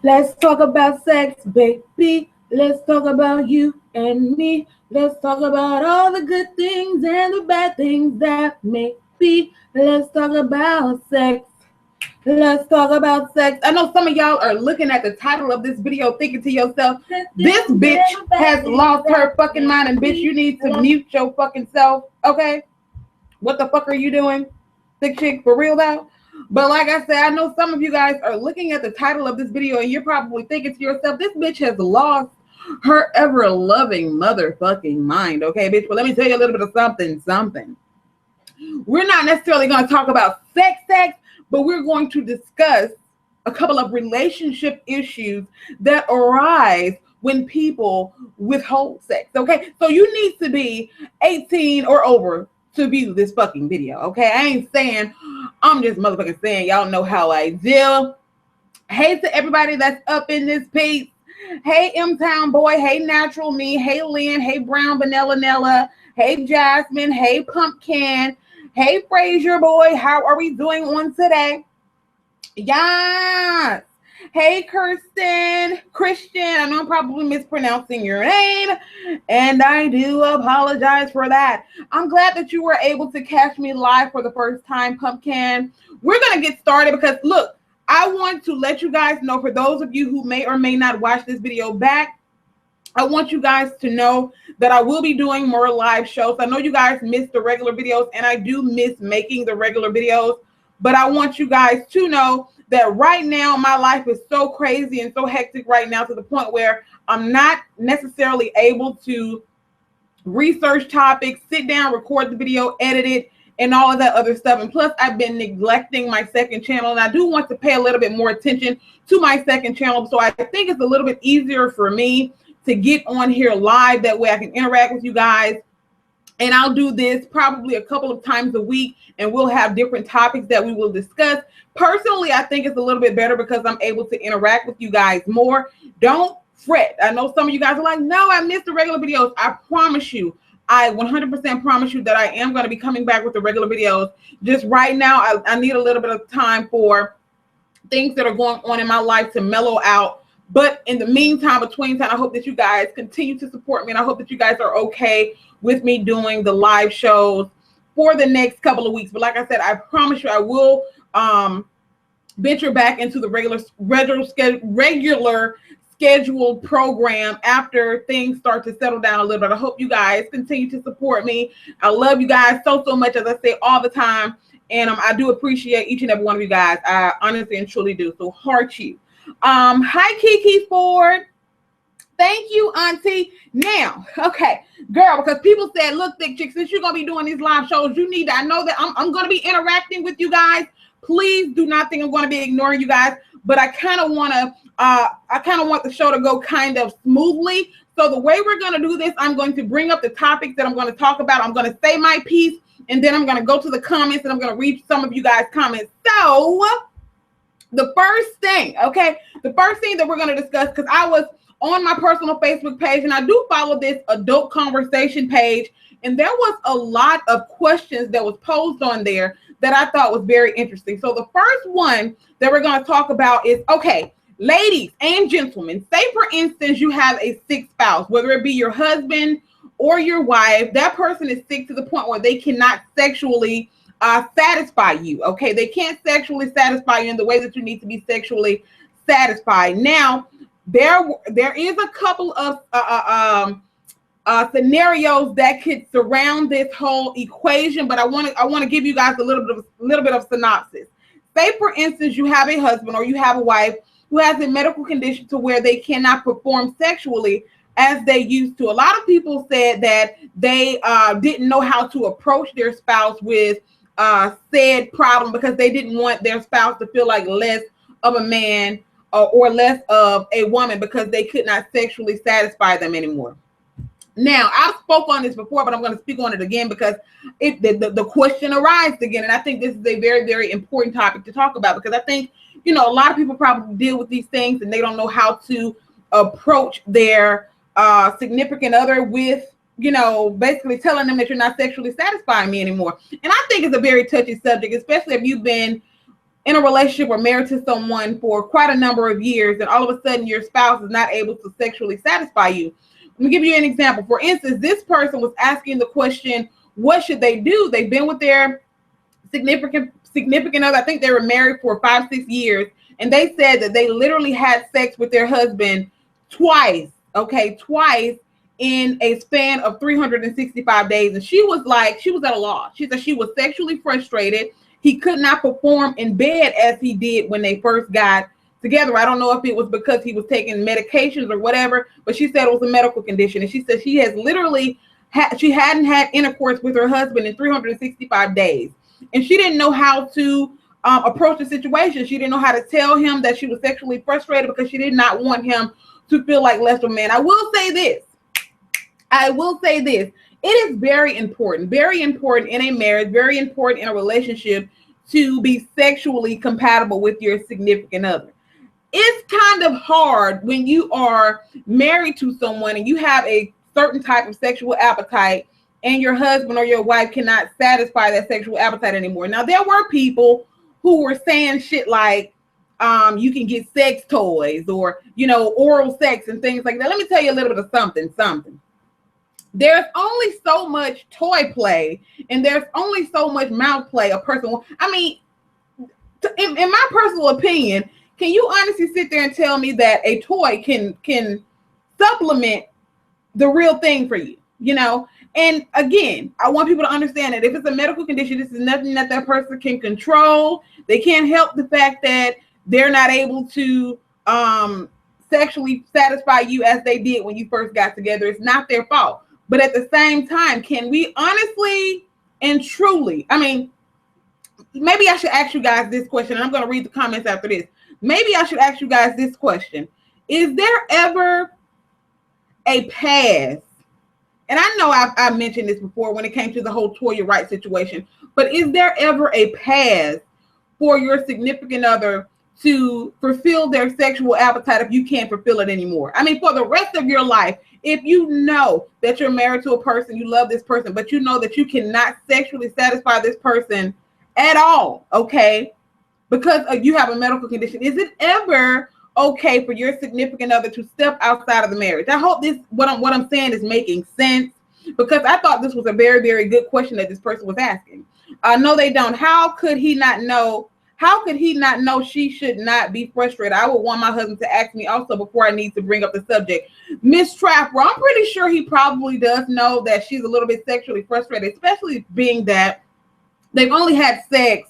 Let's talk about sex, baby. Let's talk about you and me. Let's talk about all the good things and the bad things that may be. Let's talk about sex. Let's talk about sex. I know some of y'all are looking at the title of this video thinking to yourself, this bitch has lost her fucking mind, and bitch, you need to mute your fucking self, okay? What the fuck are you doing? Thick chick, for real though? But like I said, I know some of you guys are looking at the title of this video and you're probably thinking to yourself, this bitch has lost her ever-loving motherfucking mind, okay, bitch? Well, let me tell you a little bit of something. We're not necessarily going to talk about sex, but we're going to discuss a couple of relationship issues that arise when people withhold sex, okay? So you need to be 18 or over to view this fucking video, okay? I ain't saying, I'm just motherfucking saying, y'all know how I do. Hey to everybody that's up in this piece. Hey M-Town Boy, hey Natural Me, hey Lynn, hey Brown Vanilla Nella, hey Jasmine, hey Pumpkin, hey Frazier Boy, how are we doing on today? Yes. Hey Christian, I know I'm probably mispronouncing your name, and I do apologize for that. I'm glad that you were able to catch me live for the first time, Pumpkin. We're going to get started because, look, I want to let you guys know, for those of you who may or may not watch this video back, I want you guys to know that I will be doing more live shows. I know you guys miss the regular videos, and I do miss making the regular videos, but I want you guys to know that right now my life is so crazy and so hectic right now, to the point where I'm not necessarily able to research topics, sit down, record the video, edit it, and all of that other stuff. And plus, I've been neglecting my second channel, and I do want to pay a little bit more attention to my second channel. So I think it's a little bit easier for me to get on here live. That way I can interact with you guys. And I'll do this probably a couple of times a week, and we'll have different topics that we will discuss. Personally, I think it's a little bit better because I'm able to interact with you guys more. Don't fret. I know some of you guys are like, no, I missed the regular videos. I promise you, I 100% promise you that I am going to be coming back with the regular videos. Just right now, I need a little bit of time for things that are going on in my life to mellow out. But in the meantime, between time, I hope that you guys continue to support me, and I hope that you guys are okay with me doing the live shows for the next couple of weeks. But like I said, I promise you I will venture back into the regular scheduled program after things start to settle down a little bit. I hope you guys continue to support me. I love you guys so much, as I say all the time, and I do appreciate each and every one of you guys. I honestly and truly do. So heart you. Hi Kiki Ford. Thank you, Auntie. Now, okay, girl, because people said, look, Thick Chick, since you're going to be doing these live shows, you need to, I know that I'm going to be interacting with you guys. Please do not think I'm going to be ignoring you guys, but I kind of want the show to go kind of smoothly. So the way we're going to do this, I'm going to bring up the topics that I'm going to talk about. I'm going to say my piece, and then I'm going to go to the comments, and I'm going to read some of you guys' comments. So the first thing that we're going to discuss, because I was on my personal Facebook page, and I do follow this adult conversation page, and there was a lot of questions that was posed on there that I thought was very interesting. So the first one that we're going to talk about is, okay, ladies and gentlemen, say for instance you have a sick spouse, whether it be your husband or your wife. That person is sick to the point where they cannot sexually satisfy you. Okay, they can't sexually satisfy you in the way that you need to be sexually satisfied. Now, there is a couple of scenarios that could surround this whole equation, but I want to give you guys a little bit of synopsis. Say for instance you have a husband or you have a wife who has a medical condition to where they cannot perform sexually as they used to. A lot of people said that they didn't know how to approach their spouse with said problem because they didn't want their spouse to feel like less of a man or less of a woman because they could not sexually satisfy them anymore. Now, I've spoke on this before, but I'm going to speak on it again because the question arises again. And I think this is a very, very important topic to talk about because I think, a lot of people probably deal with these things and they don't know how to approach their significant other with, basically telling them that you're not sexually satisfying me anymore. And I think it's a very touchy subject, especially if you've been in a relationship or married to someone for quite a number of years, and all of a sudden your spouse is not able to sexually satisfy you. Let me give you an example. For instance, this person was asking the question, what should they do? They've been with their significant other. I think they were married for 5-6 years, and they said that they literally had sex with their husband twice in a span of 365 days. And she was at a loss. She said she was sexually frustrated. He could not perform in bed as he did when they first got together. I don't know if it was because he was taking medications or whatever, but she said it was a medical condition. And she said she has literally she hadn't had intercourse with her husband in 365 days. And she didn't know how to approach the situation. She didn't know how to tell him that she was sexually frustrated because she did not want him to feel like less of a man. I will say this. It is very important in a marriage, very important in a relationship to be sexually compatible with your significant other. It's kind of hard when you are married to someone and you have a certain type of sexual appetite and your husband or your wife cannot satisfy that sexual appetite anymore. Now, there were people who were saying shit like, you can get sex toys or, oral sex and things like that. Let me tell you a little bit of something. There's only so much toy play and there's only so much mouth play a person wants. I mean, in my personal opinion, can you honestly sit there and tell me that a toy can supplement the real thing for you, And again, I want people to understand that if it's a medical condition, this is nothing that person can control. They can't help the fact that they're not able to sexually satisfy you as they did when you first got together. It's not their fault. But at the same time, can we honestly and truly, maybe I should ask you guys this question, and I'm going to read the comments after this. Maybe I should ask you guys this question. Is there ever a pass? And I know I've mentioned this before when it came to the whole Toya Wright situation, but is there ever a pass for your significant other to fulfill their sexual appetite if you can't fulfill it anymore? For the rest of your life, if you know that you're married to a person, you love this person, but you know that you cannot sexually satisfy this person at all, okay, because you have a medical condition, is it ever okay for your significant other to step outside of the marriage? I hope what I'm saying is making sense, because I thought this was a very, very good question that this person was asking. No, they don't. How could he not know she should not be frustrated? I would want my husband to ask me also before I need to bring up the subject. Miss Trapper, I'm pretty sure he probably does know that she's a little bit sexually frustrated, especially being that they've only had sex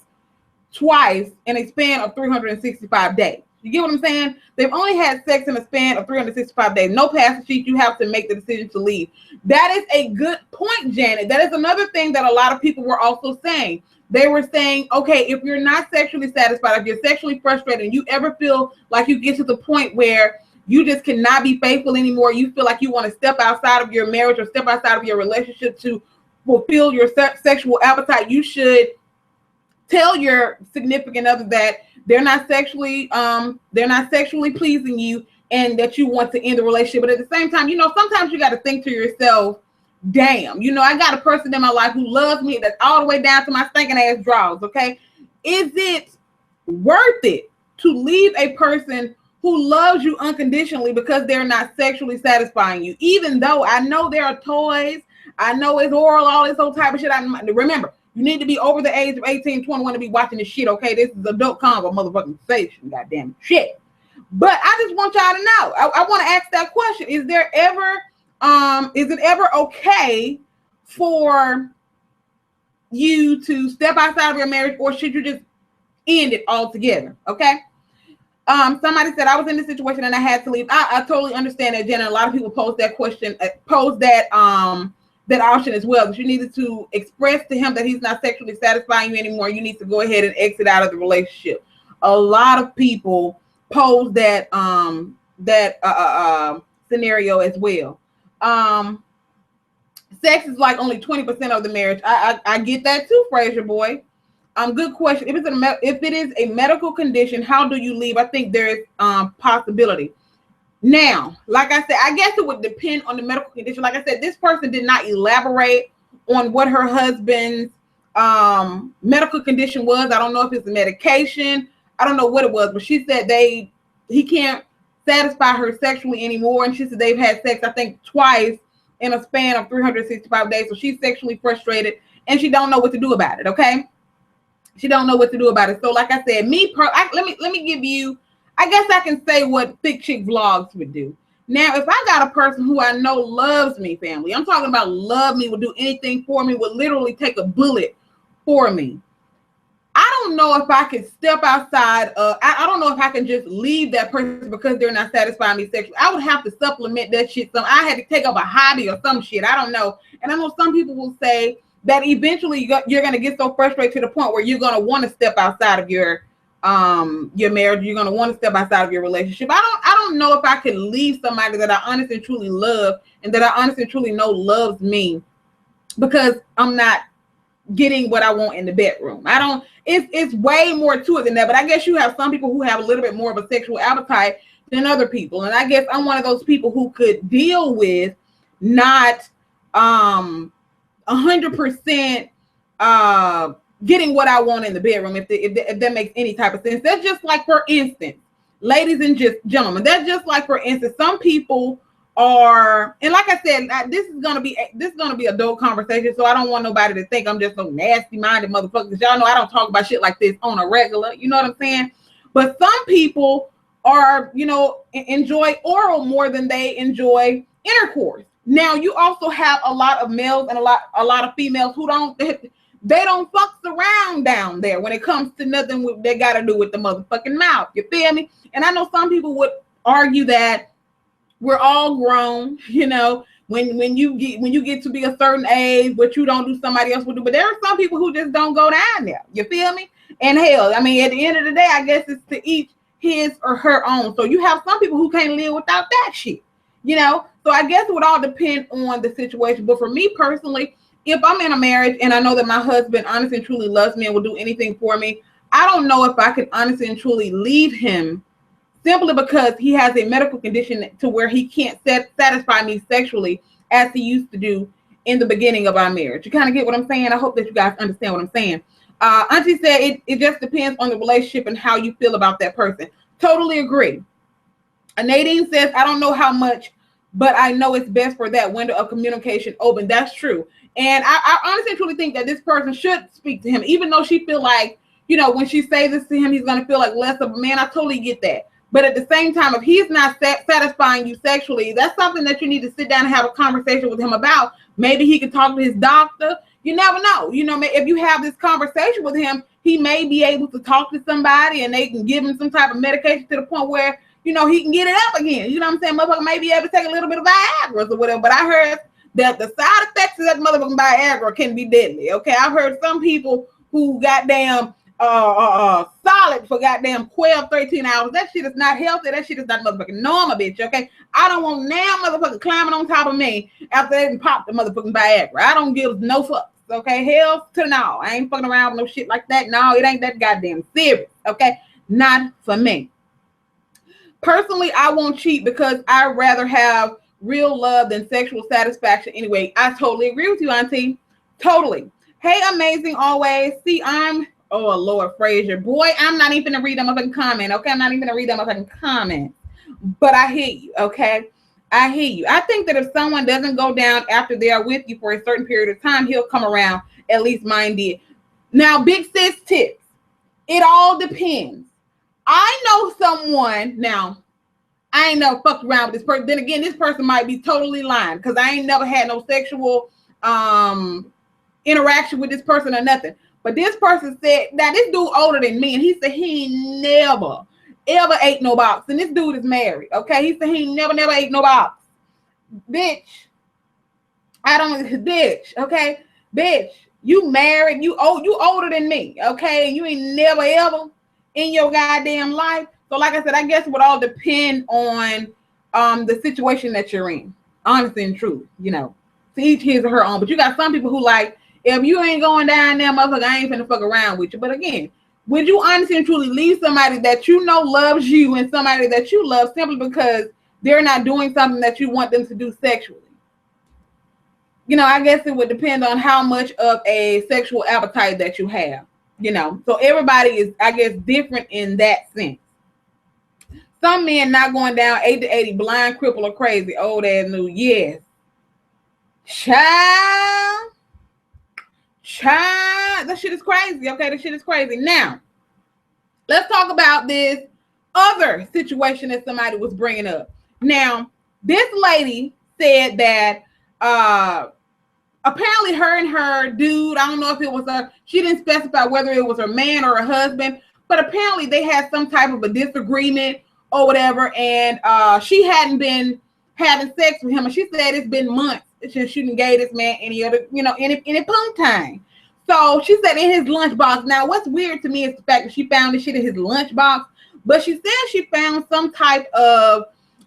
twice in a span of 365 days. You get what I'm saying? They've only had sex in a span of 365 days. No pass sheet. You have to make the decision to leave. That is a good point, Janet. That is another thing that a lot of people were also saying. They were saying, okay, if you're not sexually satisfied, if you're sexually frustrated, and you ever feel like you get to the point where you just cannot be faithful anymore, you feel like you want to step outside of your marriage or step outside of your relationship to fulfill your sexual appetite, you should tell your significant other that they're not sexually pleasing you and that you want to end the relationship. But at the same time, sometimes you got to think to yourself, damn, I got a person in my life who loves me that's all the way down to my stinking ass drawers, okay? Is it worth it to leave a person who loves you unconditionally because they're not sexually satisfying you? Even though I know there are toys, I know it's oral, all this whole type of shit. Remember, you need to be over the age of 18, 21 to be watching this shit, okay? This is adult convo motherfucking station, goddamn shit. But I just want y'all to know. I want to ask that question. Is it ever okay for you to step outside of your marriage, or should you just end it altogether? Okay. Somebody said I was in this situation and I had to leave. I totally understand that, Jenna. A lot of people pose that question, that option as well. That you needed to express to him that he's not sexually satisfying you anymore. You need to go ahead and exit out of the relationship. A lot of people pose that scenario as well. Sex is like only 20% of the marriage. I get that too, Fraser boy. Good question. If it is a medical condition, how do you leave? I think there is possibility. Now, like I said, I guess it would depend on the medical condition. Like I said, this person did not elaborate on what her husband's medical condition was. I don't know if it's a medication. I don't know what it was, but she said he can't satisfy her sexually anymore. And she said they've had sex, I think, twice in a span of 365 days. So she's sexually frustrated and she don't know what to do about it. Okay. She don't know what to do about it. So like I said, let me give you, I guess I can say what Thick Chick Vlogs would do. Now, if I got a person who I know loves me, family, I'm talking about love me, would do anything for me, would literally take a bullet for me. I don't know if I can step outside. I don't know if I can just leave that person because they're not satisfying me sexually. I would have to supplement that shit. So I had to take up a hobby or some shit. I don't know. And I know some people will say that eventually you're going to get so frustrated to the point where you're going to want to step outside of your marriage. You're going to want to step outside of your relationship. I don't know if I can leave somebody that I honestly and truly love and that I honestly and truly know loves me because I'm not getting what I want in the bedroom. It's way more to it than that, but I guess you have some people who have a little bit more of a sexual appetite than other people. And I guess I'm one of those people who could deal with not 100% getting what I want in the bedroom, if that makes any type of sense. That's just like, for instance, ladies and gentlemen, that's just like, for instance, some people are, and like I said, this is gonna be adult conversation, so I don't want nobody to think I'm just so nasty minded motherfuckers. Y'all know I don't talk about shit like this on a regular, you know what I'm saying? But some people are, enjoy oral more than they enjoy intercourse. Now you also have a lot of males and a lot of females who they don't fucks around down there when it comes to nothing they got to do with the motherfucking mouth. You feel me? And I know some people would argue that we're all grown, when you get to be a certain age, what you don't do, somebody else will do. But there are some people who just don't go down there. You feel me? And hell, I mean, at the end of the day, I guess it's to each his or her own. So you have some people who can't live without that shit, So I guess it would all depend on the situation. But for me personally, if I'm in a marriage and I know that my husband honestly and truly loves me and will do anything for me, I don't know if I can honestly and truly leave him simply because he has a medical condition to where he can't satisfy me sexually as he used to do in the beginning of our marriage. You kind of get what I'm saying? I hope that you guys understand what I'm saying. Auntie said it just depends on the relationship and how you feel about that person. Totally agree. Nadine says, I don't know how much, but I know it's best for that window of communication open. That's true. And I honestly truly think that this person should speak to him, even though she feel like, when she says this to him, he's going to feel like less of a man. I totally get that. But at the same time, if he's not satisfying you sexually, that's something that you need to sit down and have a conversation with him about. Maybe he can talk to his doctor. You never know. If you have this conversation with him, he may be able to talk to somebody and they can give him some type of medication to the point where, he can get it up again. You know what I'm saying? Motherfucker may be able to take a little bit of Viagra or whatever. But I heard that the side effects of that motherfucking Viagra can be deadly. Okay. I've heard some people who goddamn solid for goddamn 12, 13 hours. That shit is not healthy. That shit is not motherfucking normal, bitch. Okay. I don't want now motherfucker climbing on top of me after they popped the motherfucking Viagra. I don't give no fucks. Okay. Hell to no. I ain't fucking around with no shit like that. No, it ain't that goddamn serious. Okay. Not for me. Personally, I won't cheat because I'd rather have real love than sexual satisfaction anyway. I totally agree with you, Auntie. Totally. Hey, amazing always. See, oh, Lord Frazier. Boy, I'm not even going to read them up and comment. Okay, I'm not even going to read them up and comment. But I hear you, okay? I hear you. I think that if someone doesn't go down after they are with you for a certain period of time, he'll come around. At least mine did. Now, big sis tips. It all depends. I know someone, now, I ain't never fucked around with this person. Then again, this person might be totally lying because I ain't never had no sexual interaction with this person or nothing. But this person said, now this dude older than me, and he said he never, ever ate no box. And this dude is married, okay? He said he never ate no box. Bitch, bitch, okay? Bitch, you married, you older than me, okay? And you ain't never ever in your goddamn life. So like I said, I guess it would all depend on the situation that you're in. Honestly and true, to each his or her own. But you got some people who like, if you ain't going down there, motherfucker, I ain't finna fuck around with you. But again, would you honestly and truly leave somebody that you know loves you and somebody that you love simply because they're not doing something that you want them to do sexually? I guess it would depend on how much of a sexual appetite that you have, So everybody is, I guess, different in that sense. Some men not going down 8 to 80, blind, cripple, or crazy. Old ass new, yes. Child, that shit is crazy. Okay, that shit is crazy. Now, let's talk about this other situation that somebody was bringing up. Now, this lady said that apparently her and her dude, I don't know if it was she didn't specify whether it was her man or her husband, but apparently they had some type of a disagreement or whatever, and she hadn't been having sex with him, and she said it's been months since she didn't gave this man any other, any punk time. So she said in his lunchbox. Now, what's weird to me is the fact that she found this shit in his lunchbox, but she said she found some type of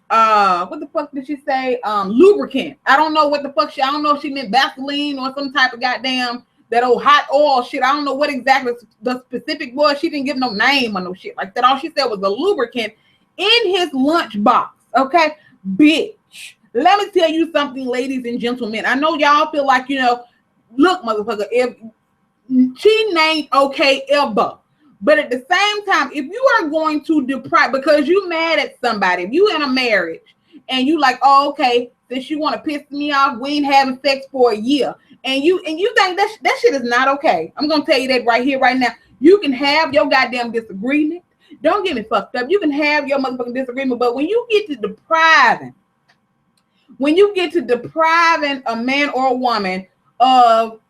what the fuck did she say? Lubricant. I don't know what the fuck I don't know if she meant Vaseline or some type of goddamn that old hot oil shit. I don't know what exactly the specific was. She didn't give no name or no shit like that. All she said was a lubricant in his lunchbox. Okay, bitch. Let me tell you something, ladies and gentlemen. I know y'all feel like, look, motherfucker, if cheating ain't okay ever. But at the same time, if you are going to deprive, because you mad at somebody, if you in a marriage and you like, oh, okay, since you want to piss me off, we ain't having sex for a year, and you think that shit is not okay. I'm gonna tell you that right here, right now. You can have your goddamn disagreement. Don't get me fucked up. You can have your motherfucking disagreement, but when you get to depriving a man or a woman of,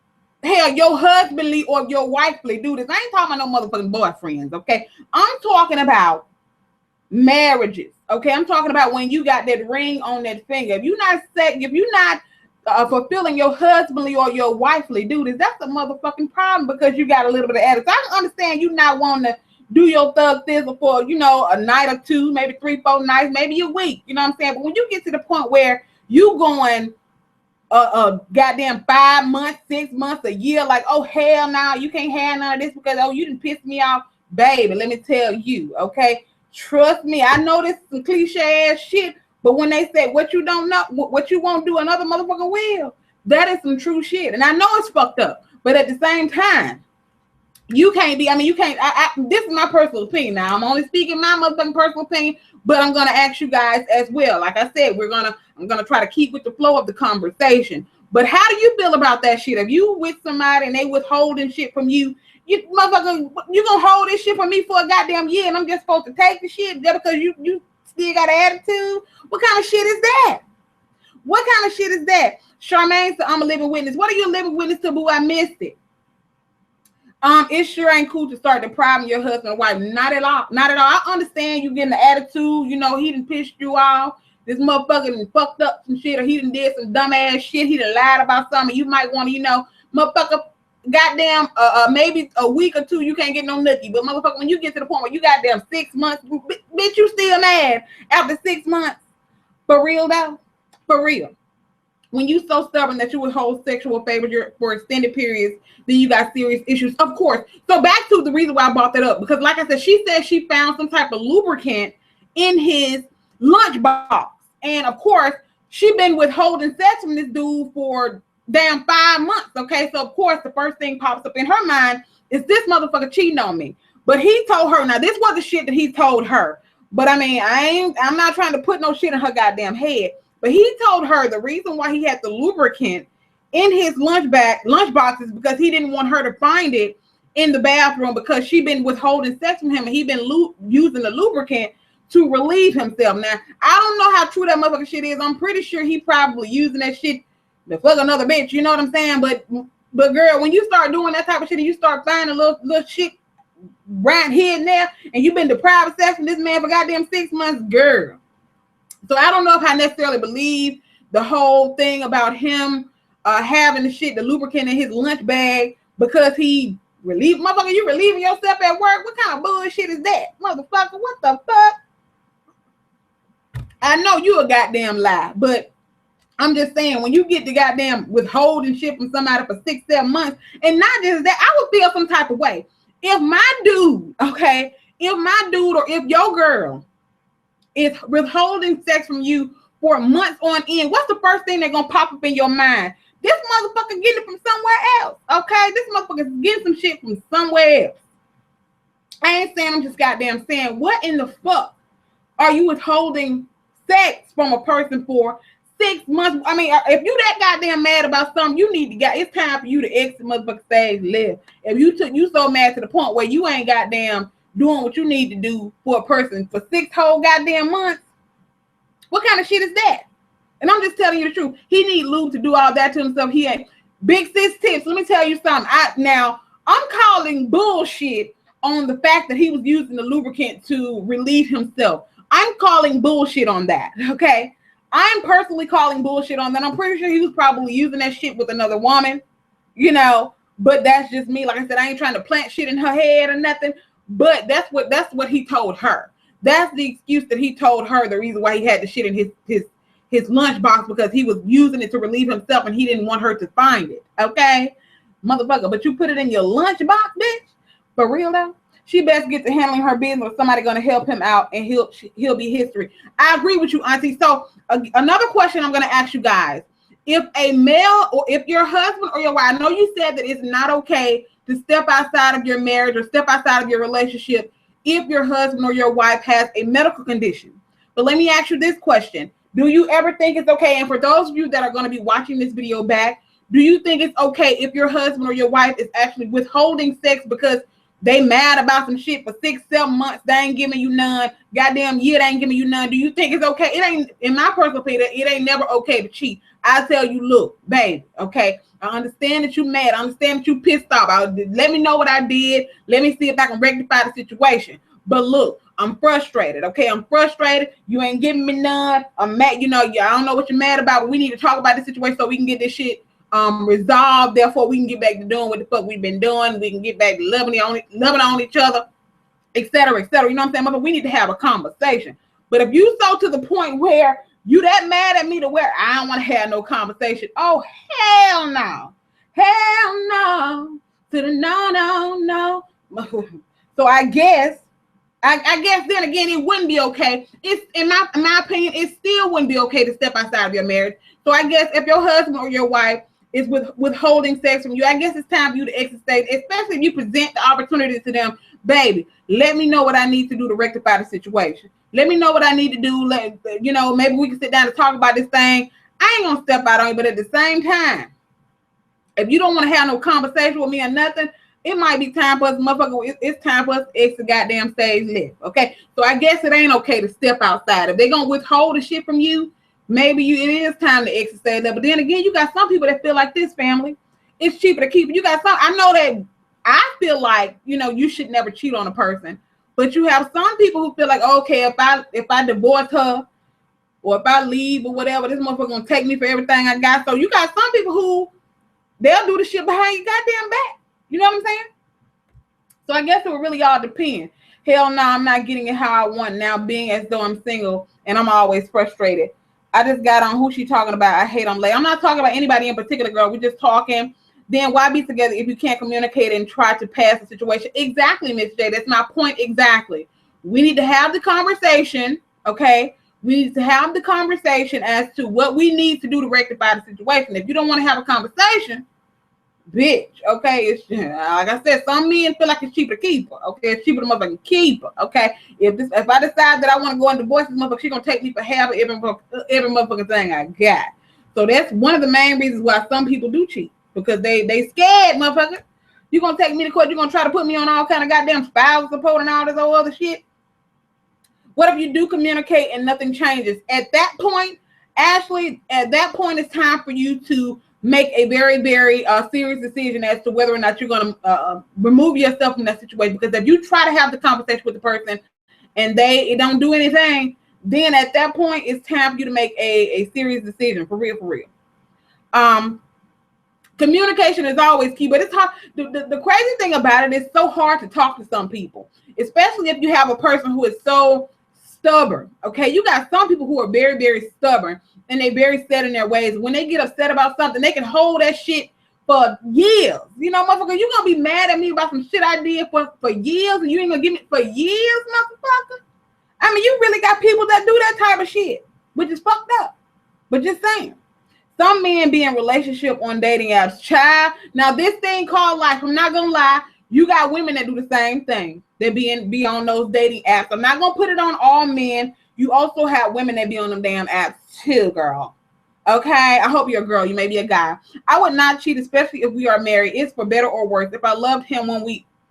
hell, your husbandly or your wifely do this. I ain't talking about no motherfucking boyfriends, okay? I'm talking about marriages, okay? I'm talking about when you got that ring on that finger. If you're not fulfilling your husbandly or your wifely duties, that's a motherfucking problem because you got a little bit of attitude. I can understand you not wanting to do your thug thizzle for, a night or two, maybe 3-4 nights, maybe a week, you know what I'm saying? But when you get to the point where you going goddamn 5 months, 6 months, a year, like, oh hell no, you can't have none of this because you didn't piss me off, baby. Let me tell you, okay? Trust me, I know this is some cliche ass shit, but when they say what you don't know, what you won't do, another motherfucker will, that is some true shit. And I know it's fucked up, but at the same time, you can't be. This is my personal opinion. Now I'm only speaking my motherfucking personal opinion, but I'm gonna ask you guys as well. Like I said, I'm gonna try to keep with the flow of the conversation. But how do you feel about that shit? If you with somebody and they withholding shit from you, you motherfucker, you gonna hold this shit from me for a goddamn year, and I'm just supposed to take the shit just because you still got an attitude? What kind of shit is that? What kind of shit is that? Charmaine said, I'm a living witness. What are you a living witness to, boo? I missed it. It sure ain't cool to start depriving your husband or wife. Not at all. Not at all. I understand you getting the attitude. He done pissed you off. This motherfucker done fucked up some shit, or he done did some dumb ass shit. He done lied about something. You might want to, motherfucker, goddamn, maybe a week or two, you can't get no nookie. But motherfucker, when you get to the point where you goddamn 6 months, bitch, you still mad after 6 months. For real, though? For real. When you so stubborn that you withhold sexual favors for extended periods, then you got serious issues, of course. So back to the reason why I brought that up, because like I said, she said she found some type of lubricant in his lunchbox. And of course, she been withholding sex from this dude for damn 5 months, okay? So of course, the first thing pops up in her mind is this motherfucker cheating on me. But he told her, now this was the shit that he told her. But I mean, I'm not trying to put no shit in her goddamn head. But he told her the reason why he had the lubricant in his lunchbox is because he didn't want her to find it in the bathroom because she been withholding sex from him and he been using the lubricant to relieve himself. Now, I don't know how true that motherfucking shit is. I'm pretty sure he probably using that shit to fuck another bitch. You know what I'm saying? But girl, when you start doing that type of shit and you start finding little shit right here and there, and you've been deprived of sex from this man for goddamn 6 months, girl. So I don't know if I necessarily believe the whole thing about him having the lubricant in his lunch bag because he motherfucker, you relieving yourself at work? What kind of bullshit is that? Motherfucker, what the fuck? I know you a goddamn lie, but I'm just saying, when you get the goddamn withholding shit from somebody for 6-7 months, and not just that, I would feel some type of way. If my dude, okay, or if your girl is withholding sex from you for months on end, what's the first thing that's gonna pop up in your mind? This motherfucker getting it from somewhere else. Okay, this motherfucker's getting some shit from somewhere else. I ain't saying, I'm just goddamn saying, what in the fuck are you withholding sex from a person for 6 months? I mean, if you that goddamn mad about something, you need to get. It's time for you to exit motherfucker stage live. If you so mad to the point where you ain't goddamn doing what you need to do for a person for 6 whole goddamn months, what kind of shit is that? And I'm just telling you the truth. He need lube to do all that to himself. He ain't. Big sis tips. Let me tell you something. I'm calling bullshit on the fact that he was using the lubricant to relieve himself. I'm calling bullshit on that. Okay. I'm personally calling bullshit on that. I'm pretty sure he was probably using that shit with another woman, but that's just me. Like I said, I ain't trying to plant shit in her head or nothing, but that's what he told her. That's the excuse that he told her. The reason why he had the shit in his lunchbox, because he was using it to relieve himself and he didn't want her to find it. Okay, motherfucker, but you put it in your lunchbox, bitch. For real though, she best get to handling her business, or somebody gonna help him out, and he'll be history. I agree with you, Auntie. So another question I'm gonna ask you guys: if a male, or if your husband or your wife, I know you said that it's not okay to step outside of your marriage or step outside of your relationship if your husband or your wife has a medical condition. But let me ask you this question. Do you ever think it's okay? And for those of you that are going to be watching this video back, do you think it's okay if your husband or your wife is actually withholding sex because they mad about some shit for 6, 7 months? They ain't giving you none. Goddamn year, they ain't giving you none. Do you think it's okay? It ain't, in my personal opinion, it ain't never okay to cheat. I tell you, look, baby, okay, I understand that you mad. I understand that you pissed off. Let me know what I did. Let me see if I can rectify the situation. But look, I'm frustrated. Okay, I'm frustrated. You ain't giving me none. I'm mad. I don't know what you're mad about, but we need to talk about this situation so we can get this shit resolved. Therefore, we can get back to doing what the fuck we've been doing. We can get back to loving on each other, etc., etc. You know what I'm saying? But we need to have a conversation. But if you so to the point where you that mad at me to where I don't want to have no conversation, oh hell no, hell no, to the no. So I guess then again, it wouldn't be okay. It's in my opinion, it still wouldn't be okay to step outside of your marriage. So I guess if your husband or your wife is withholding sex from you, I guess it's time for you to exit stage, especially if you present the opportunity to them. Baby, let me know what I need to do to rectify the situation. Let me know what I need to do. Maybe we can sit down and talk about this thing. I ain't gonna step out on you, but at the same time, if you don't want to have no conversation with me or nothing, it might be time for us, motherfucker. It's time for us to exit goddamn stage left. Okay, so I guess it ain't okay to step outside. If they're gonna withhold the shit from you, maybe it is time to exit stage left. But then again, you got some people that feel like this, family. It's cheaper to keep it. You got some. I know that I feel like you should never cheat on a person, but you have some people who feel like, okay, if I divorce her or if I leave or whatever, this motherfucker gonna take me for everything I got. So you got some people who they'll do the shit behind your goddamn back. You know what I'm saying? So I guess it would really all depend. Hell no, I'm not getting it how I want now, being as though I'm single and I'm always frustrated. I just got on who she talking about. I hate I'm late. I'm not talking about anybody in particular, girl. We're just talking. Then why be together if you can't communicate and try to pass the situation? Exactly, Miss J. That's my point exactly. We need to have the conversation, okay? We need to have the conversation as to what we need to do to rectify the situation. If you don't want to have a conversation, bitch, okay, it's like I said, some men feel like it's cheaper to keep her. Okay, it's cheaper to motherfucking keep her. Okay, if I decide that I want to go and divorce this motherfucker, she's gonna take me for half of every motherfucking thing I got. So that's one of the main reasons why some people do cheat, because they scared, motherfucker. You gonna take me to court? You gonna try to put me on all kind of goddamn spousal support and all this old other shit? What if you do communicate and nothing changes? At that point, Ashley, it's time for you to make a very, very serious decision as to whether or not you're going to remove yourself from that situation. Because if you try to have the conversation with the person and they don't do anything, then at that point, it's time for you to make a serious decision, for real, for real. Communication is always key, but it's hard. The crazy thing about it is so hard to talk to some people, especially if you have a person who is so stubborn. Okay, you got some people who are very, very stubborn and they very set in their ways. When they get upset about something, they can hold that shit for years. Motherfucker, you gonna be mad at me about some shit I did for years, and you ain't gonna give me for years, motherfucker. I mean, you really got people that do that type of shit, which is fucked up. But just saying. Some men be in relationship on dating apps. Child, now this thing called life, I'm not gonna lie, you got women that do the same thing. They be on those dating apps. I'm not gonna put it on all men. You also have women that be on them damn apps too, girl. Okay, I hope you're a girl. You may be a guy. I would not cheat, especially if we are married. It's for better or worse. If I loved him when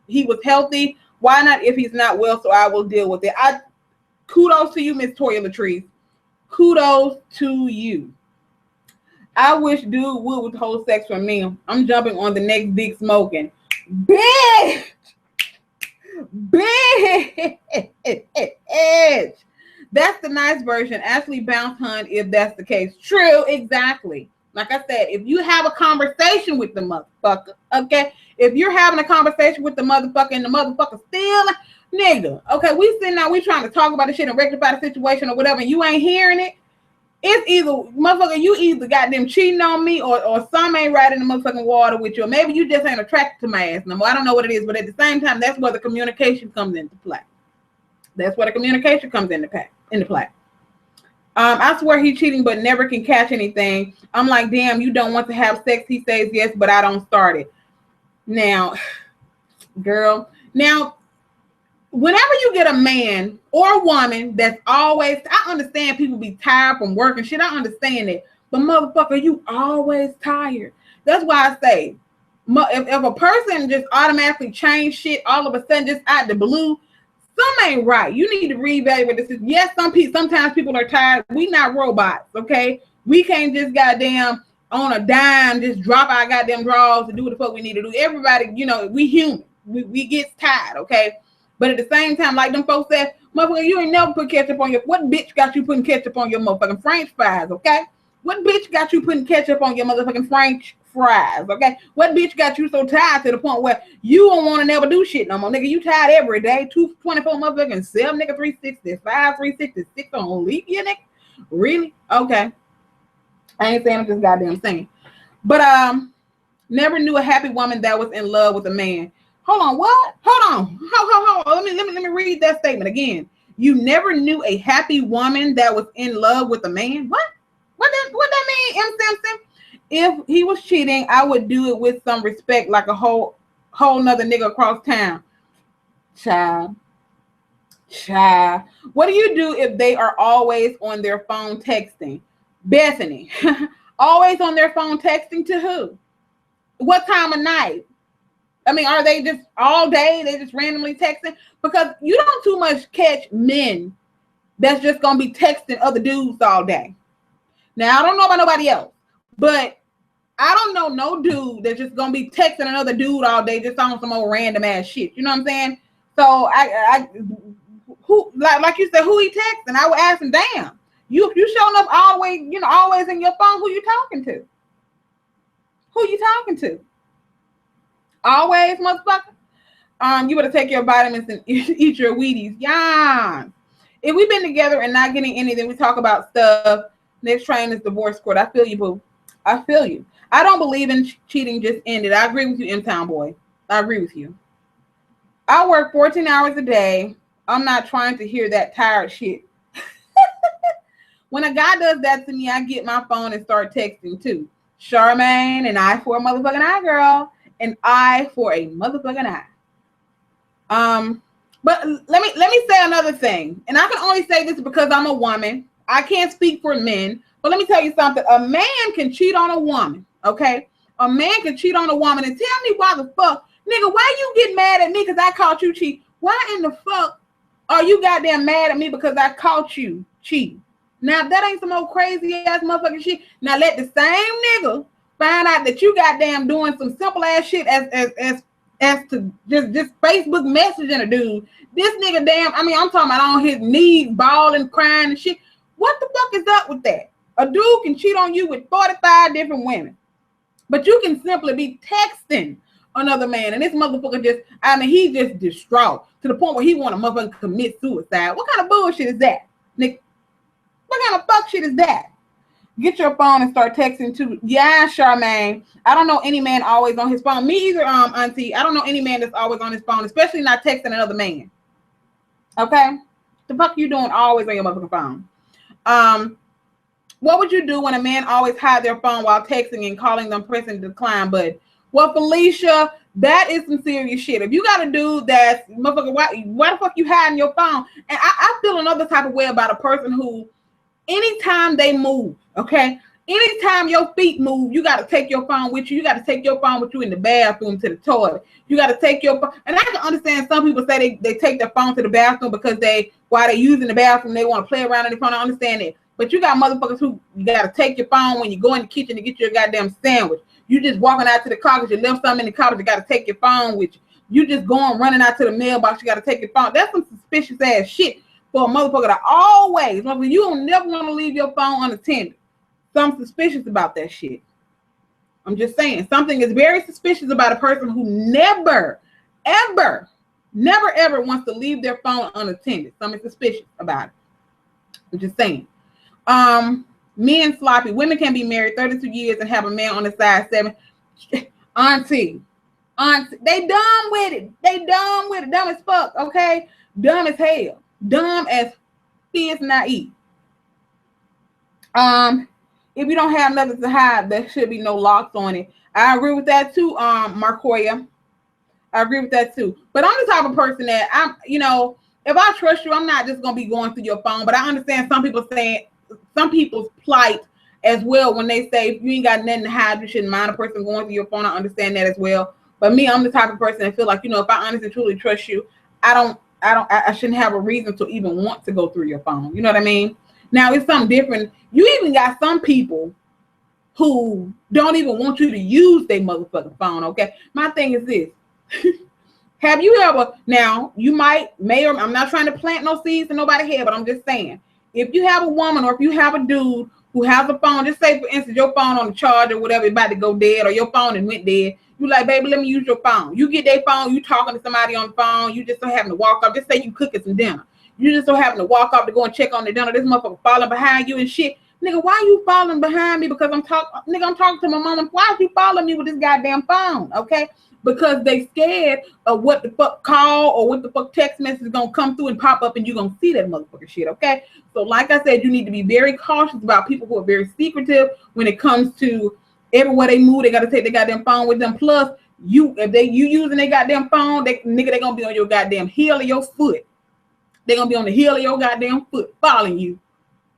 he was healthy, why not if he's not well? So I will deal with it. Kudos to you, Miss Toya Latrice. Kudos to you. I wish dude would withhold sex from me. I'm jumping on the next big smoking. Bitch! That's the nice version. Ashley bounce hunt if that's the case. True, exactly. Like I said, if you have a conversation with the motherfucker, okay? If you're having a conversation with the motherfucker and the motherfucker still, nigga, okay, we sitting out, we trying to talk about the shit and rectify the situation or whatever, and you ain't hearing it, it's either, motherfucker, you either got them cheating on me or some ain't right in the motherfucking water with you, or maybe you just ain't attracted to my ass no more. I don't know what it is, but at the same time, that's where the communication comes into play. That's where the communication comes into play. I swear he cheating, but never can catch anything. I'm like, damn, you don't want to have sex. He says yes, but I don't start it. Now, girl, whenever you get a man or a woman that's always, I understand people be tired from work and shit. I understand it. But motherfucker, you always tired. That's why I say, if a person just automatically change shit all of a sudden just out the blue, some ain't right. You need to reevaluate this. Yes, sometimes people are tired. We not robots, okay? We can't just goddamn on a dime just drop our goddamn drawers to do what the fuck we need to do. Everybody, you know, we human. We get tired, okay? But at the same time, like them folks said, motherfucker, you ain't never put ketchup on your, what bitch got you putting ketchup on your motherfucking French fries, okay? What bitch got you putting ketchup on your motherfucking French fries, okay? What bitch got you so tired to the point where you don't want to never do shit no more, nigga? You tired every day, 224 motherfucking 7, nigga, 365, 366 on leap year, nigga? Really? Okay. I ain't saying, I'm just goddamn saying. But never knew a happy woman that was in love with a man. Hold on, what? Hold on. Hold on. Let me read that statement again. You never knew a happy woman that was in love with a man? What? What that mean, M. Simpson? If he was cheating, I would do it with some respect, like a whole nother nigga across town. Child. What do you do if they are always on their phone texting? Bethany. Always on their phone texting to who? What time of night? I mean, are they just all day? They just randomly texting? Because you don't too much catch men that's just going to be texting other dudes all day. Now, I don't know about nobody else, but I don't know no dude that's just going to be texting another dude all day just on some old random ass shit. You know what I'm saying? So, who, like you said, who he texting? I would ask him, damn, you showing up always, you know, always in your phone. Who you talking to? Who you talking to? Always, motherfucker. You better take your vitamins and eat your Wheaties. Yeah. If we've been together and not getting anything, we talk about stuff. Next train is divorce court. I feel you, boo. I feel you. I don't believe in cheating just ended. I agree with you, M-Town boy. I agree with you. I work 14 hours a day. I'm not trying to hear that tired shit. When a guy does that to me, I get my phone and start texting too. Charmaine, an eye for a motherfucking eye, girl. An eye for a motherfucking eye. But let me say another thing. And I can only say this because I'm a woman. I can't speak for men. But let me tell you something. A man can cheat on a woman, okay? A man can cheat on a woman. And tell me why the fuck, nigga, why you get mad at me because I caught you cheat? Why in the fuck are you goddamn mad at me because I caught you cheating? Now, if that ain't some old crazy ass motherfucking shit, now let the same nigga find out that you goddamn doing some simple ass shit as to just Facebook messaging a dude. This nigga damn, I mean, I'm talking about on his knees, bawling, crying and shit. What the fuck is up with that? A dude can cheat on you with 45 different women, but you can simply be texting another man, and this motherfucker just, I mean, he's just distraught to the point where he want to motherfucker commit suicide. What kind of bullshit is that, Nick? What kind of fuck shit is that? Get your phone and start texting too. Yeah, Charmaine. I don't know any man always on his phone. Me either, Auntie. I don't know any man that's always on his phone, especially not texting another man. Okay? The fuck you doing always on your motherfucking phone? What would you do when a man always hide their phone while texting and calling them pressing the decline button? Well, Felicia, that is some serious shit. If you got a dude that's motherfucker, why the fuck you hiding your phone? And I feel another type of way about a person who, anytime they move, okay, anytime your feet move, you got to take your phone with you. You got to take your phone with you in the bathroom, to the toilet. You got to take your phone. And I can understand some people say they take their phone to the bathroom because while they're using the bathroom, they want to play around on their phone. I understand it. But you got motherfuckers who you got to take your phone when you go in the kitchen to get your goddamn sandwich. You just walking out to the car because you left something in the car, but you got to take your phone with you. You just going running out to the mailbox, you got to take your phone. That's some suspicious ass shit for a motherfucker to always, you don't never want to leave your phone unattended. Something suspicious about that shit. I'm just saying, something is very suspicious about a person who never, ever wants to leave their phone unattended. Something suspicious about it. I'm just saying. Men sloppy. Women can be married 32 years and have a man on the side 7. Auntie, they dumb with it. Dumb as fuck, okay? Dumb as hell. Dumb as fizz naive. If you don't have nothing to hide, there should be no locks on it. I agree with that too, Marcoya. I agree with that too. But I'm the type of person that if I trust you, I'm not just gonna be going through your phone. But I understand some people's plight as well when they say if you ain't got nothing to hide, you shouldn't mind a person going through your phone. I understand that as well. But me, I'm the type of person that feel like, if I honestly truly trust you, I shouldn't have a reason to even want to go through your phone. You know what I mean? Now it's something different. You even got some people who don't even want you to use their motherfucking phone. Okay. My thing is this. Have you ever, now you may or I'm not trying to plant no seeds in nobody's head, but I'm just saying, if you have a woman or if you have a dude who has a phone, just say for instance, your phone on the charge or whatever, about to go dead, or your phone and went dead. You like, baby, let me use your phone. You get their phone, you talking to somebody on the phone, you just so happen to walk up, just say you cooking some dinner. You just so happen to walk up to go and check on the dinner. This motherfucker falling behind you and shit. Nigga, why you falling behind me? Because I'm talking to my mama. Why are you following me with this goddamn phone? Okay? Because they scared of what the fuck call or what the fuck text message is gonna come through and pop up and you're gonna see that motherfucker shit, okay? So like I said, you need to be very cautious about people who are very secretive when it comes to everywhere they move, they gotta take their goddamn phone with them. Plus, you using their goddamn phone, they gonna be on your goddamn heel of your foot. They're gonna be on the heel of your goddamn foot, following you,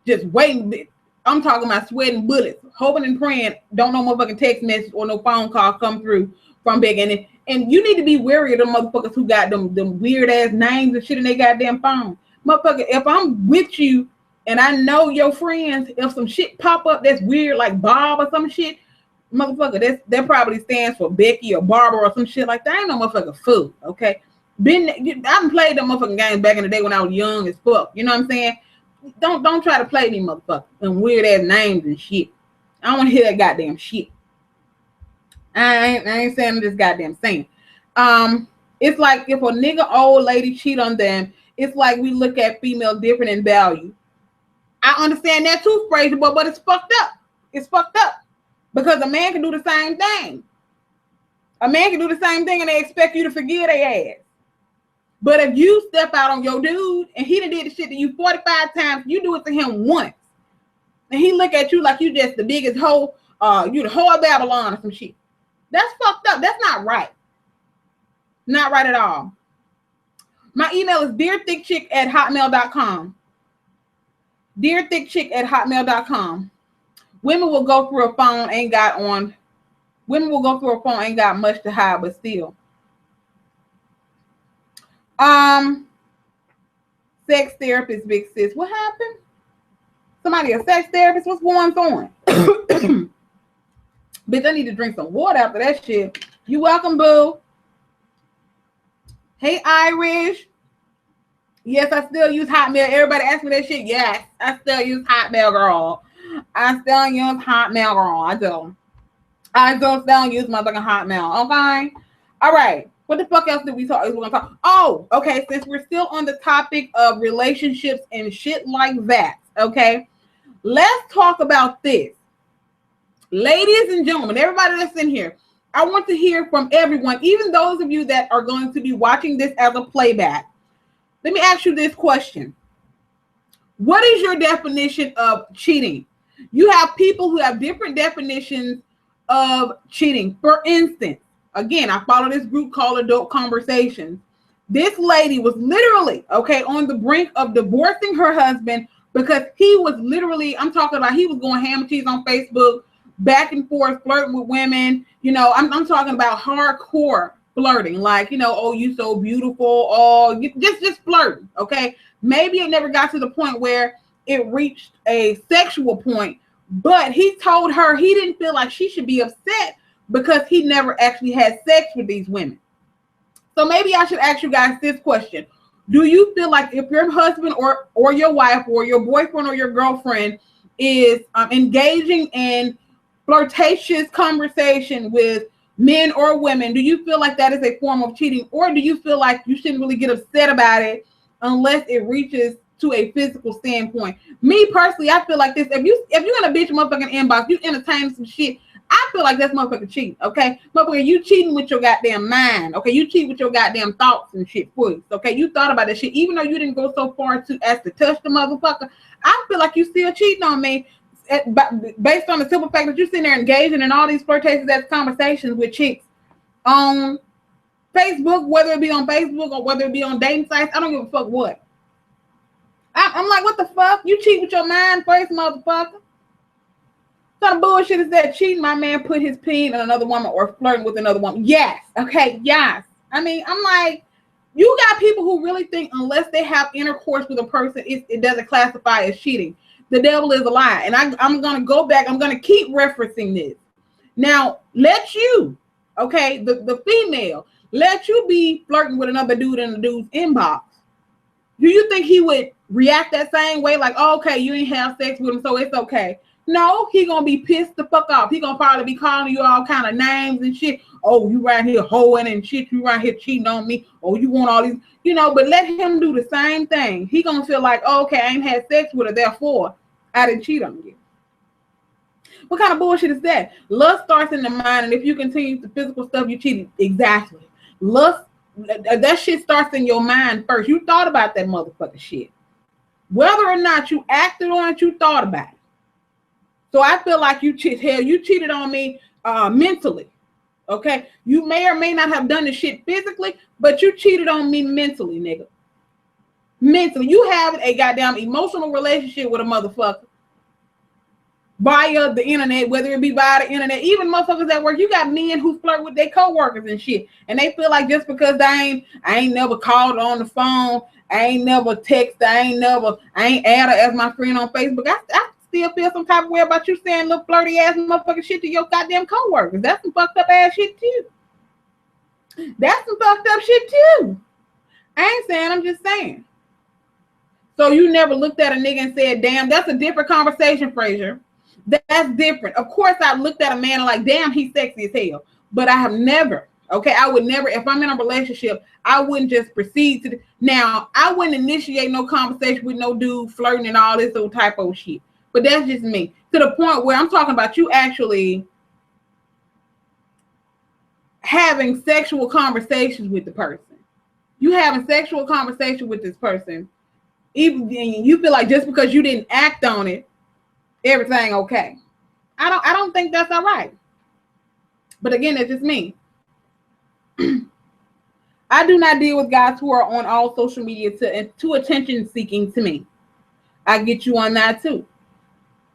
just waiting. I'm talking about sweating bullets, hoping and praying don't no motherfucking text message or no phone call come through from big. And you need to be wary of them motherfuckers who got them weird ass names and shit in their goddamn phone. Motherfucker, if I'm with you and I know your friends, if some shit pop up that's weird like Bob or some shit, motherfucker, that probably stands for Becky or Barbara or some shit like that. I ain't no motherfucker fool, okay? I played them motherfucking games back in the day when I was young as fuck. You know what I'm saying? Don't try to play me, motherfucker. Them weird ass names and shit. I don't want to hear that goddamn shit. I ain't saying this goddamn saying. It's like if a nigga old lady cheat on them, it's like we look at female different in value. I understand that too, Fraser, but it's fucked up. It's fucked up. Because a man can do the same thing. A man can do the same thing and they expect you to forgive their ass. But if you step out on your dude and he done did the shit to you 45 times, you do it to him once. And he look at you like you just the biggest hoe, you the whole of Babylon or some shit. That's fucked up. That's not right. Not right at all. My email is dearthickchick@hotmail.com. Dearthickchick@hotmail.com. Women will go through a phone ain't got much to hide, but still. Sex therapist, big sis. What happened? Somebody a sex therapist? What's going on? Bitch, I need to drink some water after that shit. You welcome, boo. Hey, Irish. Yes, I still use Hotmail. Everybody ask me that shit. Yes, I still use Hotmail, girl. I still use Hotmail, girl. I do. I still use my fucking Hotmail. Okay. All right. What the fuck else did we talk? We're gonna talk. Oh, okay. Since we're still on the topic of relationships and shit like that, okay. Let's talk about this, ladies and gentlemen. Everybody that's in here, I want to hear from everyone, even those of you that are going to be watching this as a playback. Let me ask you this question. What is your definition of cheating? You have people who have different definitions of cheating. For instance, again, I follow this group called Adult Conversations. This lady was literally, okay, on the brink of divorcing her husband because he was literally, I'm talking about, he was going ham and cheese on Facebook, back and forth, flirting with women. You know, I'm talking about hardcore flirting, like, you know, oh, you so beautiful, oh, just flirting, okay? Maybe it never got to the point where it reached a sexual point, but he told her he didn't feel like she should be upset because he never actually had sex with these women. So maybe I should ask you guys this question. Do you feel like if your husband or your wife or your boyfriend or your girlfriend is engaging in flirtatious conversation with men or women, do you feel like that is a form of cheating, or do you feel like you shouldn't really get upset about it unless it reaches to a physical standpoint? Me personally, I feel like this. If you're gonna bitch motherfucking inbox, you entertain some shit, I feel like that's motherfucking cheating, okay? Motherfucker, you cheating with your goddamn mind, okay? You cheat with your goddamn thoughts and shit, please, okay? You thought about that shit, even though you didn't go so far as to touch the motherfucker. I feel like you still cheating on me based on the simple fact that you're sitting there engaging in all these flirtatious conversations with chicks on Facebook, whether it be on Facebook or whether it be on dating sites. I don't give a fuck what. I'm like, what the fuck? You cheat with your mind first, motherfucker. What kind of bullshit is that? Cheating, my man put his peen on another woman or flirting with another woman. Yes. Okay. Yes. I mean, I'm like, you got people who really think unless they have intercourse with a person, it doesn't classify as cheating. The devil is a lie. And I'm going to go back. I'm going to keep referencing this. Now, let you, okay, the female, let you be flirting with another dude in the dude's inbox. Do you think he would react that same way? Like, oh, okay, you ain't have sex with him, so it's okay. No, he gonna be pissed the fuck off. He gonna probably be calling you all kind of names and shit. Oh, you right here hoeing and shit. You right here cheating on me. Oh, you want all these, you know, but let him do the same thing. He gonna feel like, oh, okay, I ain't had sex with her, therefore I didn't cheat on you. What kind of bullshit is that? Lust starts in the mind, and if you continue the physical stuff, you cheated. Exactly. Lust, that shit starts in your mind first. You thought about that motherfucking shit. Whether or not you acted on it, you thought about it. So I feel like you cheated on me mentally. Okay? You may or may not have done the shit physically, but you cheated on me mentally, nigga. Mentally. You have a goddamn emotional relationship with a motherfucker via the internet, whether it be via the internet, even motherfuckers at work. You got men who flirt with their co-workers and shit, and they feel like just because I ain't never called on the phone, I ain't never text, I ain't add her as my friend on Facebook, I still feel some type of way about you saying little flirty ass motherfucking shit to your goddamn co-workers. That's some fucked up ass shit too. That's some fucked up shit too. I ain't saying, I'm just saying. So you never looked at a nigga and said, damn, that's a different conversation, Frazier. That's different. Of course, I looked at a man and like, damn, he's sexy as hell. But I have never, okay, I would never, if I'm in a relationship, I wouldn't just proceed to, now, I wouldn't initiate no conversation with no dude flirting and all this old type of shit. But that's just me. To the point where I'm talking about you actually having sexual conversations with the person. You having sexual conversation with this person. Even you feel like just because you didn't act on it, everything okay. I don't think that's all right. But again, that's just me. I do not deal with guys who are on all social media to attention seeking to me. I get you on that too.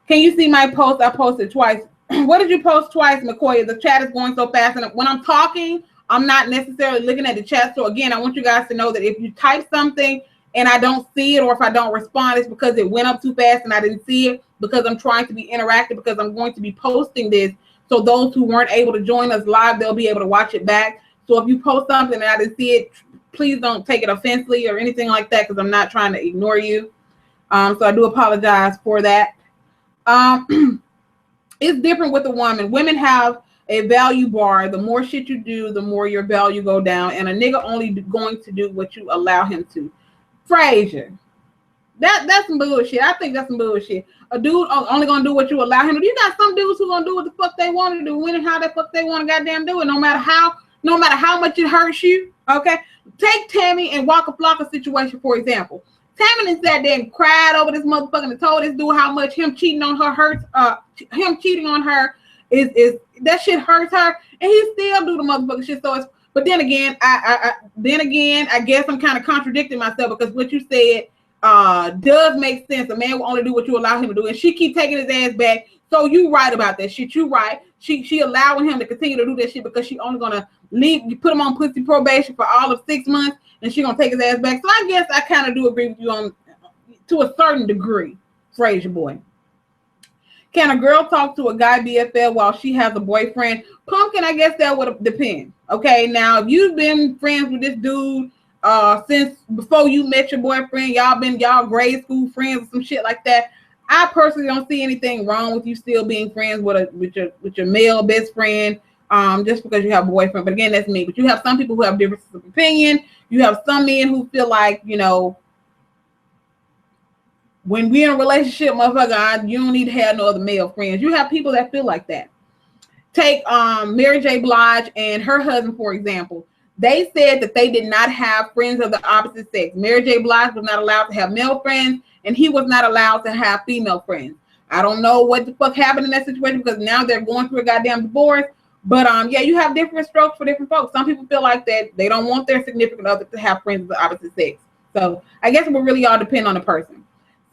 Can you see my post? I posted twice. What did you post twice, McCoy? The chat is going so fast, and when I'm talking, I'm not necessarily looking at the chat. So again, I want you guys to know that if you type something and I don't see it, or if I don't respond, it's because it went up too fast and I didn't see it, because I'm trying to be interactive, because I'm going to be posting this. So those who weren't able to join us live, they'll be able to watch it back. So if you post something and I didn't see it, please don't take it offensively or anything like that, because I'm not trying to ignore you. So I do apologize for that. It's different with a woman. Women have a value bar. The more shit you do, the more your value go down. And a nigga only going to do what you allow him to. Frazier, that's some bullshit. I think that's some bullshit. A dude only gonna do what you allow him to do. You got some dudes who gonna do what the fuck they want to do, when and how the fuck they want to goddamn do it, no matter how much it hurts you. Okay, take Tammy and Waka Flocka situation for example. Tammy sat there and cried over this motherfucker and told this dude how much him cheating on her hurts. Him cheating on her is that shit hurts her, and he still do the motherfucking shit. So it's, but then again, I guess I'm kind of contradicting myself because what you said does make sense. A man will only do what you allow him to do, and she keep taking his ass back. So you right about that shit. You right. She allowing him to continue to do that shit because she only gonna leave. You put him on pussy probation for all of 6 months, and she gonna take his ass back. So I guess I kind of do agree with you on to a certain degree, Frazier boy. Can a girl talk to a guy BFL while she has a boyfriend? Pumpkin, I guess that would depend. Okay, now if you've been friends with this dude since before you met your boyfriend, y'all grade school friends or some shit like that, I personally don't see anything wrong with you still being friends with your male best friend, just because you have a boyfriend. But again, that's me. But you have some people who have differences of opinion. You have some men who feel like, you know, when we're in a relationship, motherfucker, you don't need to have no other male friends. You have people that feel like that. Take Mary J. Blige and her husband, for example. They said that they did not have friends of the opposite sex. Mary J. Blige was not allowed to have male friends, and he was not allowed to have female friends. I don't know what the fuck happened in that situation because now they're going through a goddamn divorce. But yeah, you have different strokes for different folks. Some people feel like that they don't want their significant other to have friends of the opposite sex. So I guess it will really all depend on the person.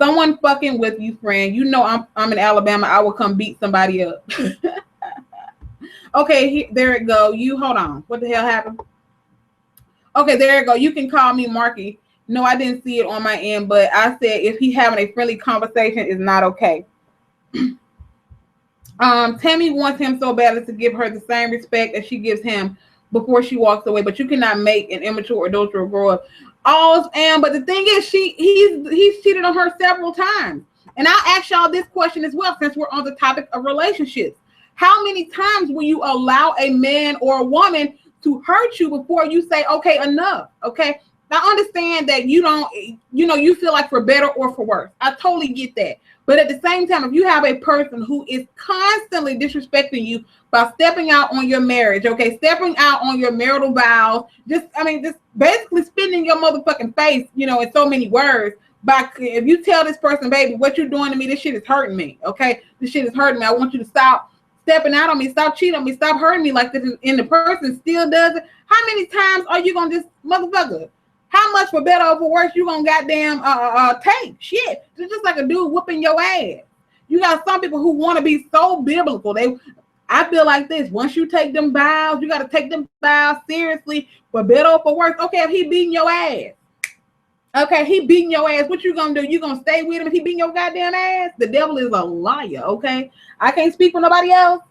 Someone fucking with you, friend. You know I'm in Alabama. I will come beat somebody up. Okay, there it go. You hold on. What the hell happened? Okay, there it go. You can call me Marky. No, I didn't see it on my end, but I said if he having a friendly conversation is not okay. Tammy wants him so badly to give her the same respect as she gives him before she walks away, but you cannot make an immature adulterer grow up. But the thing is, he's cheated on her several times. And I'll ask y'all this question as well, since we're on the topic of relationships. How many times will you allow a man or a woman to hurt you before you say, okay, enough? Okay. Now understand that you don't, you feel like for better or for worse. I totally get that. But at the same time, if you have a person who is constantly disrespecting you by stepping out on your marriage, okay, stepping out on your marital vows, just basically spitting in your motherfucking face, in so many words. If you tell this person, baby, what you're doing to me, this shit is hurting me, okay? This shit is hurting me. I want you to stop stepping out on me, stop cheating on me, stop hurting me like this, and the person still does it. How many times are you gonna just motherfucker? How much for better or for worse you gonna goddamn take? Shit. It's just like a dude whooping your ass. You got some people who want to be so biblical. I feel like this. Once you take them vows, you got to take them vows seriously for better or for worse. Okay, if he beating your ass. Okay, he beating your ass. What you gonna do? You gonna stay with him if he beating your goddamn ass? The devil is a liar, okay? I can't speak for nobody else,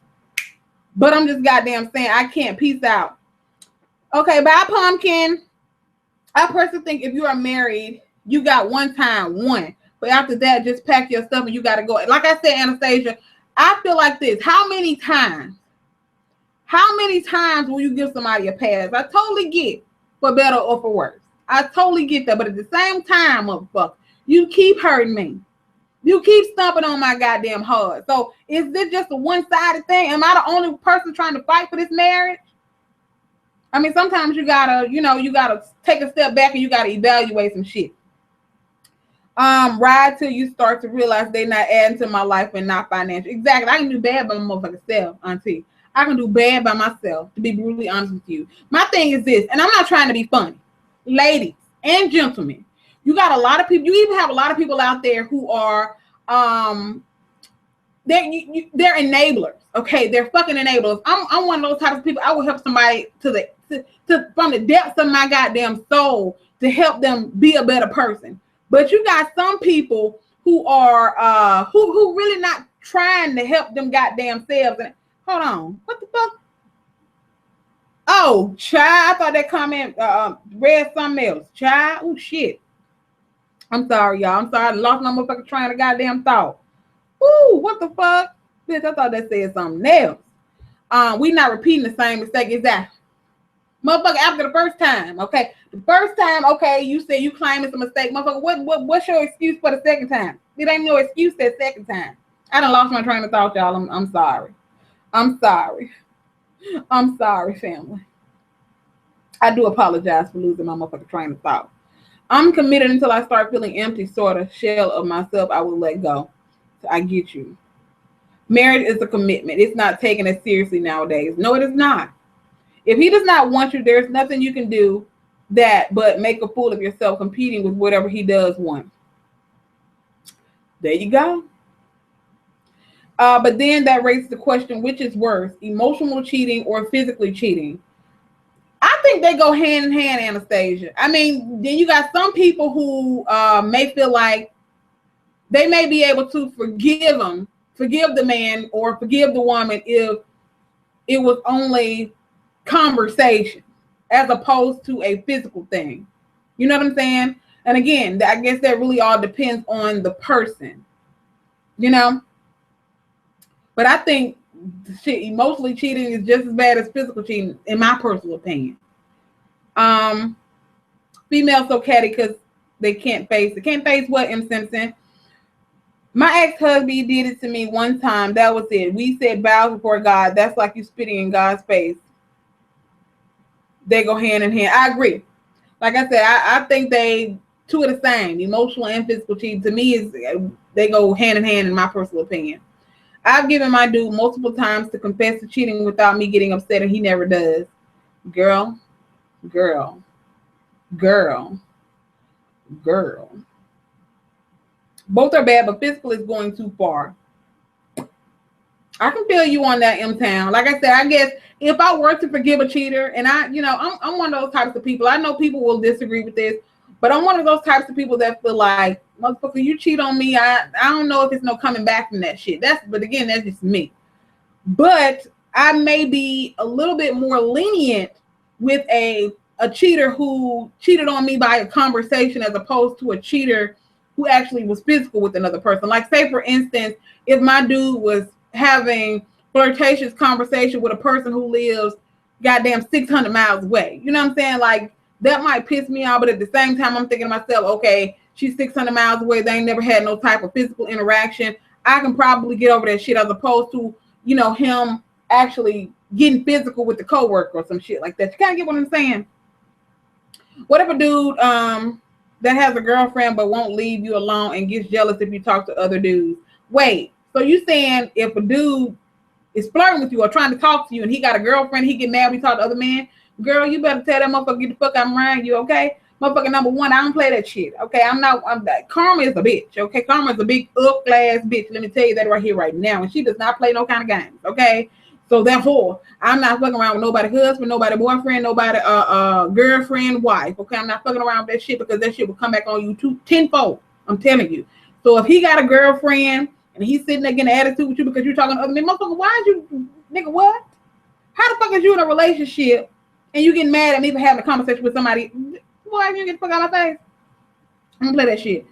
but I'm just goddamn saying I can't. Peace out. Okay, bye, Pumpkin. I personally think if you are married, you got one. But after that, just pack your stuff and you got to go. Like I said, Anastasia, I feel like this. How many times will you give somebody a pass? I totally get for better or for worse. I totally get that. But at the same time, motherfucker, you keep hurting me. You keep stomping on my goddamn heart. So is this just a one-sided thing? Am I the only person trying to fight for this marriage? I mean, sometimes you gotta take a step back and you gotta evaluate some shit. Ride till you start to realize they're not adding to my life and not financial. Exactly. I can do bad by my motherfucking self, auntie. I can do bad by myself, to be brutally honest with you. My thing is this, and I'm not trying to be funny. Ladies and gentlemen, you got a lot of people, you even have a lot of people out there who are they're enablers. Okay, they're fucking enablers. I'm one of those types of people. I will help somebody from the depths of my goddamn soul to help them be a better person. But you got some people who are who really not trying to help them goddamn selves. And hold on, what the fuck? Oh, child, I thought that comment read something else. Child, oh shit. I'm sorry, y'all. I'm sorry. I lost my motherfucking train of goddamn thought. Ooh, what the fuck? Bitch, I thought that said something else. We not repeating the same mistake exactly. Motherfucker, after the first time, okay? The first time, okay, you said you claim it's a mistake. Motherfucker, what's your excuse for the second time? It ain't no excuse that second time. I done lost my train of thought, y'all. I'm sorry. I'm sorry. I'm sorry, family. I do apologize for losing my motherfucking train of thought. I'm committed until I start feeling empty, sort of shell of myself. I will let go. So I get you. Marriage is a commitment. It's not taken as seriously nowadays. No, it is not. If he does not want you, there's nothing you can do that but make a fool of yourself competing with whatever he does want. There you go. But then that raises the question, which is worse, emotional cheating or physically cheating? I think they go hand in hand, Anastasia. I mean, then you got some people who may feel like they may be able to forgive the man or forgive the woman if it was only conversation as opposed to a physical thing. You know what I'm saying? And again, I guess that really all depends on the person, you know? But I think emotionally cheating is just as bad as physical cheating, in my personal opinion. Females so catty because they can't face it. Can't face what, M. Simpson? My ex-husband did it to me one time. That was it. We said vows before God. That's like you spitting in God's face. They go hand in hand. I agree. Like I said, I think they two are the same. Emotional and physical cheating to me is they go hand in hand in my personal opinion. I've given my dude multiple times to confess to cheating without me getting upset, and he never does. Girl. Both are bad, but physical is going too far. I can feel you on that, M-Town. Like I said, I guess if I were to forgive a cheater, and I'm one of those types of people. I know people will disagree with this, but I'm one of those types of people that feel like, motherfucker, you cheat on me. I don't know if it's no coming back from that shit. But again, that's just me. But I may be a little bit more lenient with a cheater who cheated on me by a conversation as opposed to a cheater who actually was physical with another person. Like, say, for instance, if my dude was having flirtatious conversation with a person who lives goddamn 600 miles away. You know what I'm saying? Like, that might piss me off, but at the same time, I'm thinking to myself, okay, she's 600 miles away. They ain't never had no type of physical interaction. I can probably get over that shit as opposed to, him actually getting physical with the coworker or some shit like that. You kind of get what I'm saying? What if a dude that has a girlfriend but won't leave you alone and gets jealous if you talk to other dudes? Wait, so you saying if a dude is flirting with you or trying to talk to you and he got a girlfriend, he get mad when he talk to other men? Girl, you better tell that motherfucker, get the fuck out around you, okay? Motherfucker, number one, I don't play that shit, okay? Karma is a bitch, okay? Karma is a big ugly-ass bitch. Let me tell you that right here, right now. And she does not play no kind of games, okay? So therefore, I'm not fucking around with nobody husband, nobody boyfriend, nobody girlfriend, wife, okay? I'm not fucking around with that shit because that shit will come back on you tenfold. I'm telling you. So if he got a girlfriend and he's sitting there getting an attitude with you because you're talking to other men, motherfucker, why is you, nigga, what? How the fuck is you in a relationship and you getting mad at me for having a conversation with somebody? Boy, you get the fuck out of my face. I'm gonna play that shit.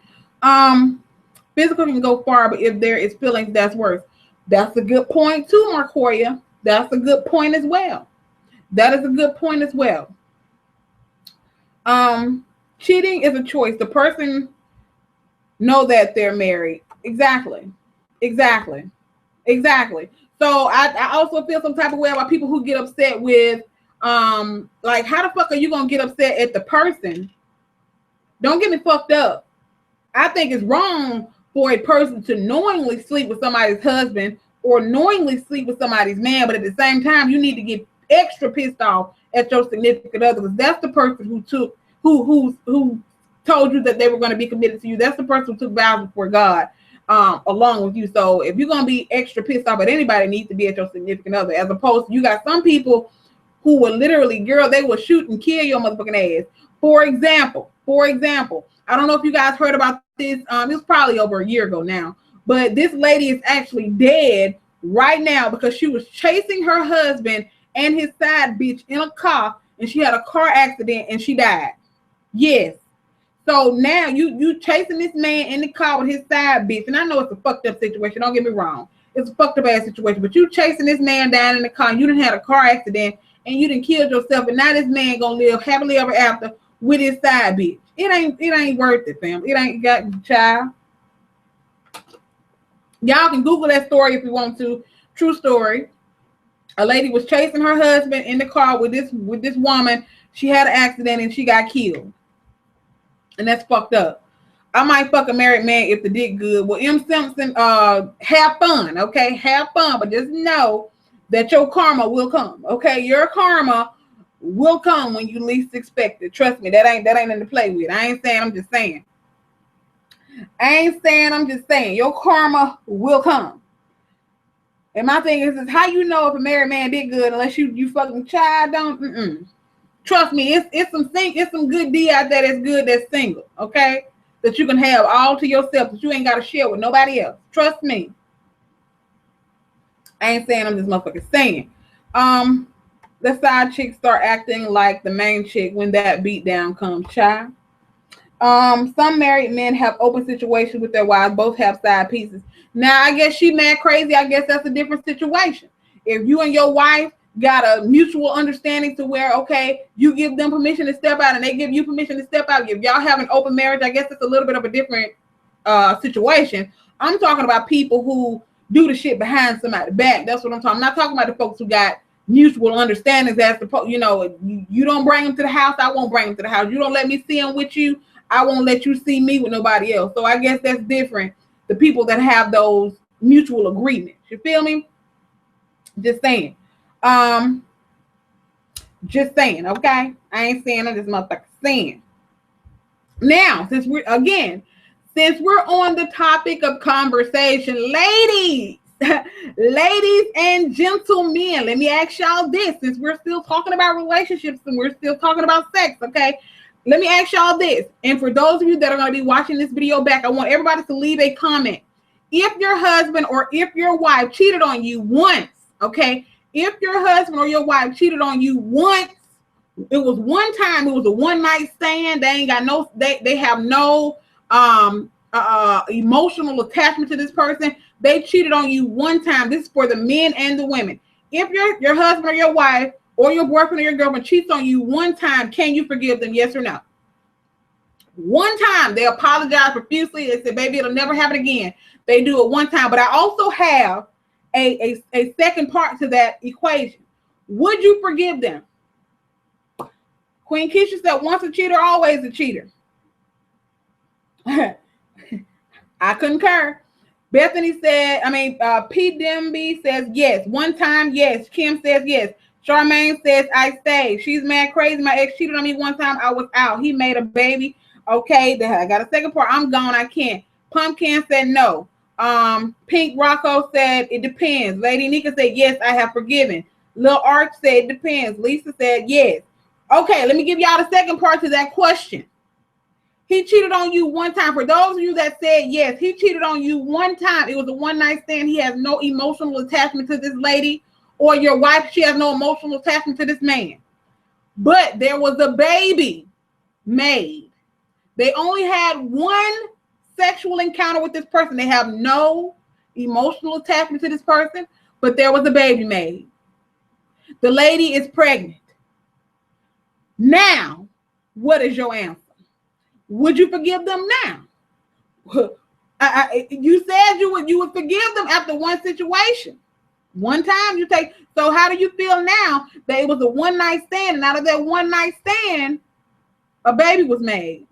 Physical can go far, but if there is feelings, that's worse. That's a good point too, Marcoya. That's a good point as well. That is a good point as well. Cheating is a choice. The person know that they're married. Exactly. So I also feel some type of way about people who get upset with like, how the fuck are you gonna get upset at the person? Don't get me fucked up. I think it's wrong for a person to knowingly sleep with somebody's husband or knowingly sleep with somebody's man, but at the same time, you need to get extra pissed off at your significant other, because that's the person who told you that they were going to be committed to you. That's the person who took vows before God along with you. So if you're going to be extra pissed off at anybody, it needs to be at your significant other, as opposed to, you got some people who will literally, girl, they will shoot and kill your motherfucking ass. For example, I don't know if you guys heard about this. It was probably over a year ago now, but this lady is actually dead right now because she was chasing her husband and his side bitch in a car, and she had a car accident and she died. Yes. So now you chasing this man in the car with his side bitch, and I know it's a fucked up situation. Don't get me wrong. It's a fucked up ass situation, but you chasing this man down in the car, and you done had a car accident, and you done killed yourself, and now this man gonna live happily ever after with his side bitch. It ain't worth it, fam. It ain't got child. Y'all can Google that story if you want to. True story. A lady was chasing her husband in the car with this woman. She had an accident and she got killed. And that's fucked up. I might fuck a married man if the dick good. Well, M. Simpson, have fun, okay? Have fun, but just know that your karma will come, okay? Your karma will come when you least expect it. Trust me, that ain't nothing to play with. I ain't saying, I'm just saying. I'm just saying. Your karma will come. And my thing is how you know if a married man did good unless you fucking child don't. Trust me, it's some good D out there that's good that's single, okay? That you can have all to yourself, that you ain't got to share with nobody else. Trust me. I ain't saying, I'm just motherfucking saying. The side chick start acting like the main chick when that beat down comes, child. Some married men have open situations with their wives, both have side pieces. Now, I guess she mad crazy. I guess that's a different situation. If you and your wife got a mutual understanding to where, okay, you give them permission to step out and they give you permission to step out. If y'all have an open marriage, I guess it's a little bit of a different situation. I'm talking about people who do the shit behind somebody's back. That's what I'm talking. I'm not talking about the folks who got mutual understandings as to, you know, you don't bring them to the house, I won't bring them to the house. You don't let me see them with you, I won't let you see me with nobody else. So I guess that's different. The people that have those mutual agreements. You feel me? Just saying. Just saying, okay? I ain't saying, I'm just motherfucking saying. Now, since we're on the topic of conversation, ladies, ladies and gentlemen, let me ask y'all this, since we're still talking about relationships and we're still talking about sex, okay? Let me ask y'all this, and for those of you that are going to be watching this video back, I want everybody to leave a comment. If your husband or if your wife cheated on you once, okay? If your husband or your wife cheated on you once, it was one time, it was a one night stand, they ain't got no, they have no emotional attachment to this person, they cheated on you one time. This is for the men and the women. If your husband or your wife or your boyfriend or your girlfriend cheats on you one time, can you forgive them? Yes or no? One time, they apologize profusely. They say, baby, it'll never happen again. They do it one time. But I also have a second part to that equation. Would you forgive them? Queen Keisha said, once a cheater, always a cheater. I concur. Bethany said, P. Demby says yes. One time, yes. Kim says yes. Charmaine says, I stayed. She's mad crazy. My ex cheated on me one time. I was out. He made a baby. Okay, I got a second part. I'm gone. I can't. Pumpkin said no. Pink Rocco said it depends. Lady Nika said yes, I have forgiven. Lil Arch said it depends. Lisa said yes. Okay, let me give y'all the second part to that question. He cheated on you one time. For those of you that said yes, he cheated on you one time. It was a one night stand. He has no emotional attachment to this lady, or your wife, she has no emotional attachment to this man. But there was a baby made. They only had one sexual encounter with this person. They have no emotional attachment to this person, but there was a baby made. The lady is pregnant. Now, what is your answer? Would you forgive them now? You said you would forgive them after one situation. One time you take. So how do you feel now that it was a one night stand, and out of that one night stand, a baby was made?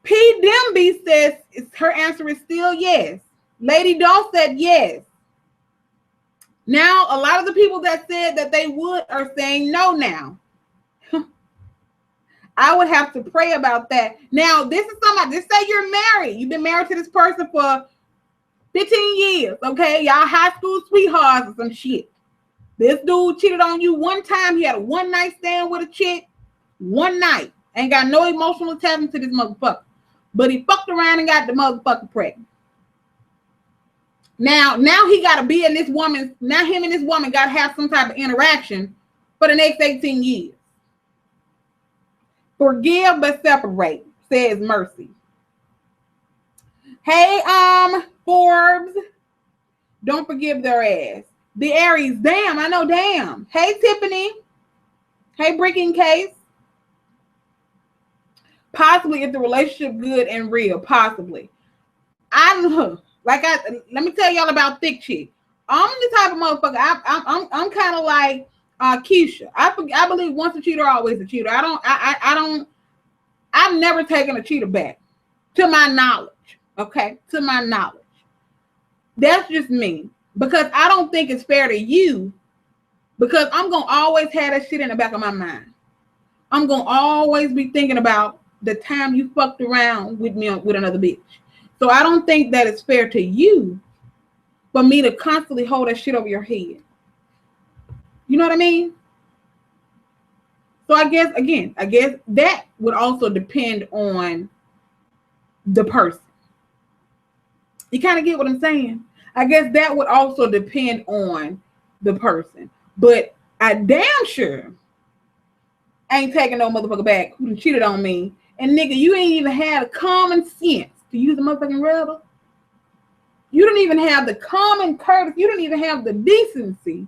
P. Demby says her answer is still yes. Lady Doe said yes. Now, a lot of the people that said that they would are saying no now. I would have to pray about that. Now, this is somebody, just say you're married. You've been married to this person for 15 years, okay? Y'all high school sweethearts or some shit. This dude cheated on you one time. He had a one night stand with a chick. One night. Ain't got no emotional attachment to this motherfucker. But he fucked around and got the motherfucker pregnant. Now he got to be in this woman's, now him and this woman got to have some type of interaction for the next 18 years. Forgive but separate, says Mercy. Hey, Forbes, don't forgive their ass. The Aries, damn, I know, damn. Hey, Tiffany. Hey, Breaking Case. Possibly if the relationship good and real, possibly. Let me tell y'all about Thick Chick. I'm the type of motherfucker. I'm kind of like Keisha. I believe once a cheater, always a cheater. I don't I've never taken a cheater back, to my knowledge. Okay, to my knowledge. That's just me, because I don't think it's fair to you, because I'm gonna always have that shit in the back of my mind. I'm gonna always be thinking about the time you fucked around with me with another bitch. So I don't think that it's fair to you for me to constantly hold that shit over your head. You know what I mean? So I guess that would also depend on the person. You kind of get what I'm saying? I guess that would also depend on the person. But I damn sure ain't taking no motherfucker back who cheated on me. And nigga, you ain't even had common sense to use a motherfucking rubber. You don't even have the common courtesy. You don't even have the decency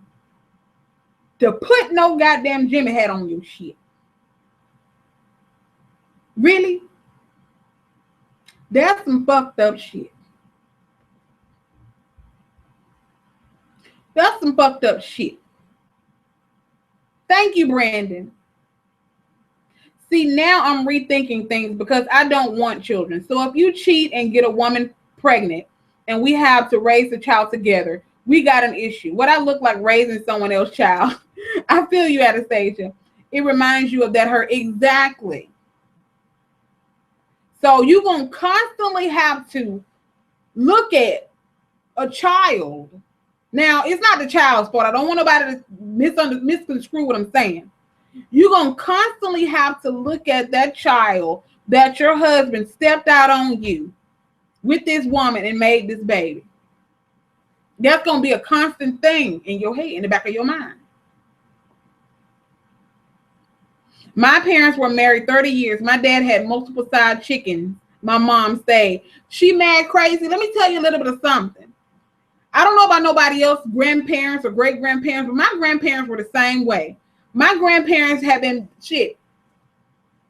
to put no goddamn Jimmy hat on your shit. Really? That's some fucked up shit. That's some fucked up shit. Thank you, Brandon. See, now I'm rethinking things because I don't want children. So if you cheat and get a woman pregnant and we have to raise the child together, we got an issue. What I look like raising someone else's child. I feel you, Anastasia. It reminds you of that hurt. Exactly. So you're going to constantly have to look at a child. Now, it's not the child's fault. I don't want nobody to misconstrue what I'm saying. You're going to constantly have to look at that child that your husband stepped out on you with this woman and made this baby. That's going to be a constant thing in your head, in the back of your mind. My parents were married 30 years. My dad had multiple side chickens. My mom stayed. She mad crazy. Let me tell you a little bit of something. I don't know about nobody else, grandparents or great-grandparents, but my grandparents were the same way. My grandparents have been, shit,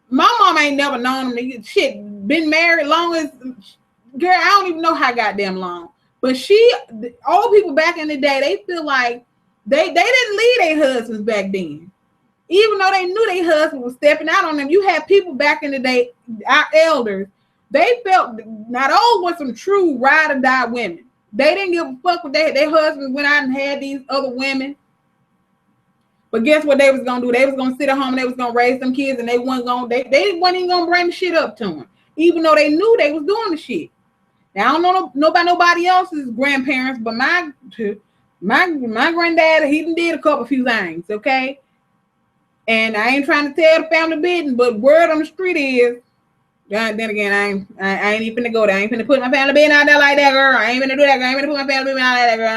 my mom ain't never known them. Shit, been married long as, girl, I don't even know how goddamn long. But old people back in the day, they feel like they didn't leave their husbands back then. Even though they knew their husband was stepping out on them. You had people back in the day, our elders, they felt, now those were some true ride or die women. They didn't give a fuck with their husbands went out and had these other women. But guess what they was gonna do? They was gonna sit at home and they was gonna raise some kids, and they wasn't even gonna bring the shit up to them, even though they knew they was doing the shit. Now I don't know about nobody else's grandparents, but my granddad, he did a few things, okay. And I ain't trying to tell the family business, but word on the street is, then again, I ain't even finna go there. I ain't finna put my family business out there like that, girl. I ain't finna do that, girl. I ain't finna put my family business out there, girl.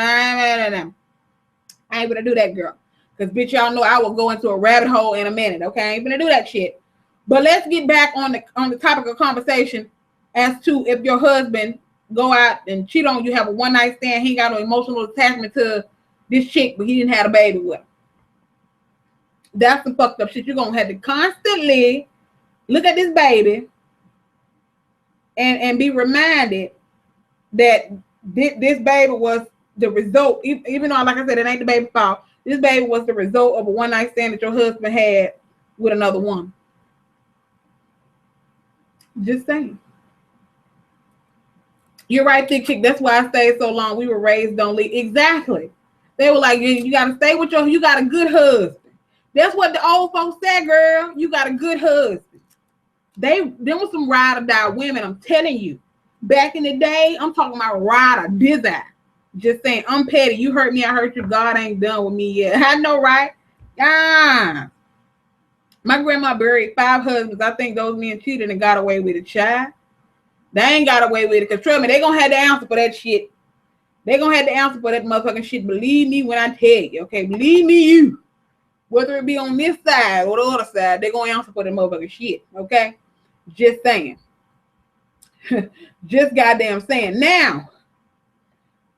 I ain't finna do that, girl. Because, bitch, y'all know I will go into a rabbit hole in a minute, okay? I ain't finna do that shit. But let's get back on the topic of conversation as to if your husband go out and cheat on you, have a one-night stand, he got no emotional attachment to this chick, but he didn't have a baby with her. That's some fucked up shit. You're going to have to constantly look at this baby and be reminded that this baby was the result, even though, like I said, it ain't the baby's fault. This baby was the result of a one-night stand that your husband had with another woman. Just saying. You're right, Thick Chick. That's why I stayed so long. We were raised don't leave. Exactly. They were like, you got to stay with you got a good husband. That's what the old folks said, girl. You got a good husband. Them were some ride or die women, I'm telling you. Back in the day, I'm talking about ride or die. Just saying, I'm petty. You hurt me, I hurt you. God ain't done with me yet. I know, right? My grandma buried 5 husbands. I think those men cheated and got away with it, child. They ain't got away with it. Because trust me, they going to have the answer for that shit. They going to have the answer for that motherfucking shit. Believe me when I tell you, okay? Believe me, you. Whether it be on this side or the other side, they're going to answer for that motherfucking shit, okay? Just saying. Just goddamn saying. Now,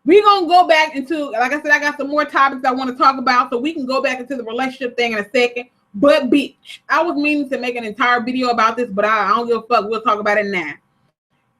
we're going to go back into, like I said, I got some more topics I want to talk about, so we can go back into the relationship thing in a second. But, bitch, I was meaning to make an entire video about this, but I don't give a fuck. We'll talk about it now.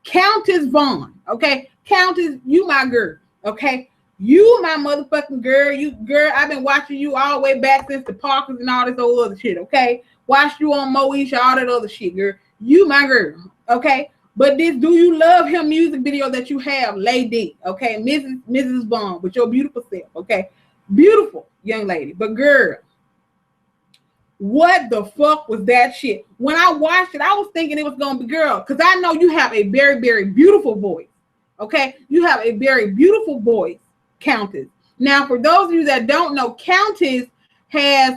Countess Vaughn, okay? Countess, you my girl, okay? You my motherfucking girl. You, girl, I've been watching you all the way back since the Parkers and all this old other shit, okay? Watched you on Moesha, all that other shit, girl. You my girl, okay? But this Do You Love Him music video that you have, lady, okay? Mrs. Bond with your beautiful self, okay? Beautiful young lady. But girl, what the fuck was that shit? When I watched it, I was thinking it was gonna be girl, because I know you have a very, very beautiful voice. Okay, you have a very beautiful voice, Countess. Now, for those of you that don't know, Countess has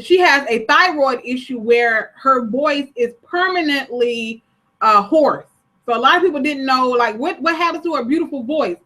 she has a thyroid issue where her voice is permanently hoarse. So a lot of people didn't know, like, what happens to her beautiful voice.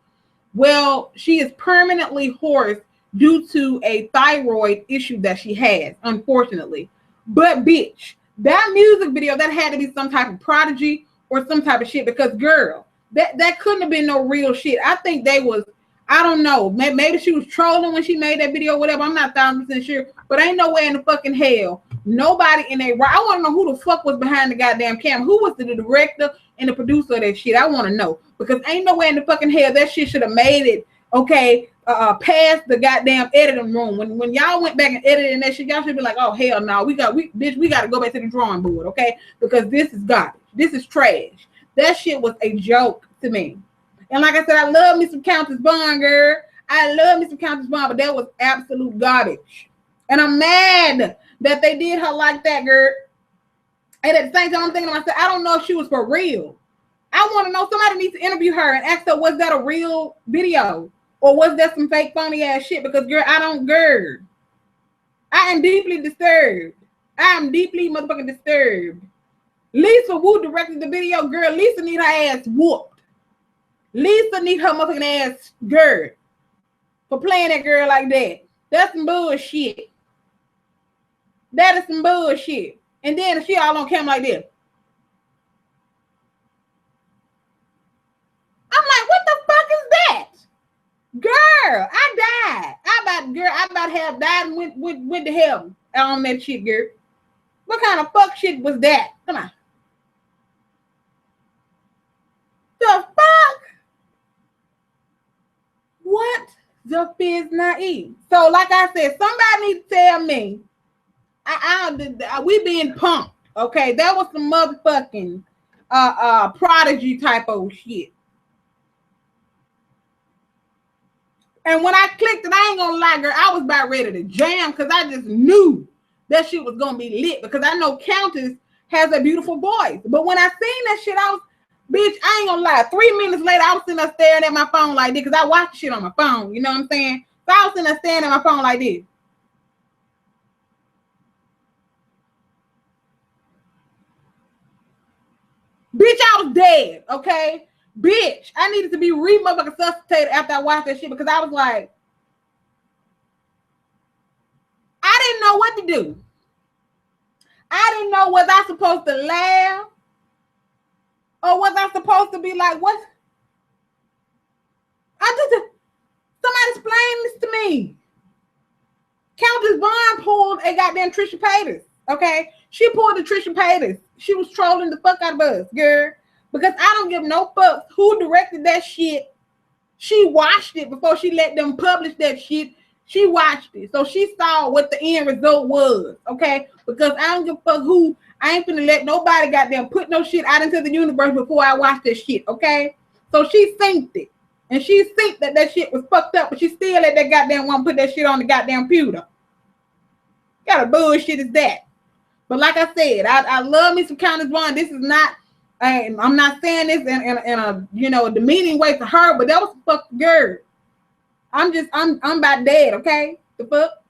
Well, she is permanently hoarse due to a thyroid issue that she has, unfortunately. But bitch, that music video, that had to be some type of prodigy or some type of shit, because girl, that couldn't have been no real shit. I think they was, I don't know, maybe she was trolling when she made that video or whatever. I'm not 1,000% sure, but ain't no way in the fucking hell nobody in a, I want to know who the fuck was behind the goddamn camera. Who was the director and the producer of that shit? I want to know, because ain't no way in the fucking hell that shit should have made it, okay, past the goddamn editing room. When y'all went back and edited that shit, y'all should be like, oh hell no, we got to go back to the drawing board, okay? Because this is garbage. This is trash. That shit was a joke to me. And like I said, I love me some Countess Bond, girl. I love me some Countess Bond, but that was absolute garbage. And I'm mad that they did her like that, girl. And at the same time, I'm thinking to myself, I don't know if she was for real. I want to know, somebody needs to interview her and ask her, was that a real video? Or was that some fake phony ass shit? Because girl, I am deeply disturbed. I am deeply motherfucking disturbed. Lisa Wu directed the video, girl. Lisa need her ass whooped. Lisa need her motherfucking ass, girl, for playing that girl like that. That's some bullshit. That is some bullshit. And then she all on camera like this. I'm like, what the fuck is that? Girl, I died. I about to have died and went to heaven on that shit, girl. What kind of fuck shit was that? Come on. The fuck? What the fizz naive? So, like I said, somebody needs to tell me. We being punked, okay? That was some motherfucking prodigy type of shit. And when I clicked it, I ain't gonna lie, girl, I was about ready to jam, because I just knew that shit was gonna be lit, because I know Countess has a beautiful voice. But when I seen that shit, I was, bitch, I ain't gonna lie, 3 minutes later, I was sitting there staring at my phone like this, because I watch shit on my phone, you know what I'm saying? So I was sitting there staring at my phone like this. Bitch, I was dead, okay? Bitch, I needed to be re-motherfucking resuscitated after I watched that shit, because I was like, I didn't know what to do. I didn't know, was I supposed to laugh? Or was I supposed to be like, what? Somebody explain this to me. Countess Bond pulled a goddamn Trisha Paytas, okay? She pulled the Trisha Paytas. She was trolling the fuck out of us, girl. Because I don't give no fucks who directed that shit. She watched it before she let them publish that shit. She watched it. So she saw what the end result was, okay? Because I don't give a fuck who. I ain't finna let nobody goddamn put no shit out into the universe before I watch this shit, okay? So she synced it. And she synced that shit was fucked up, but she still let that goddamn one put that shit on the goddamn computer. What kind of bullshit is that? But like I said, I love me some Countess Bond. This is not, I'm not saying this in a, you know, demeaning way to her, but that was a fucking girl. I'm about dead, okay? The fuck?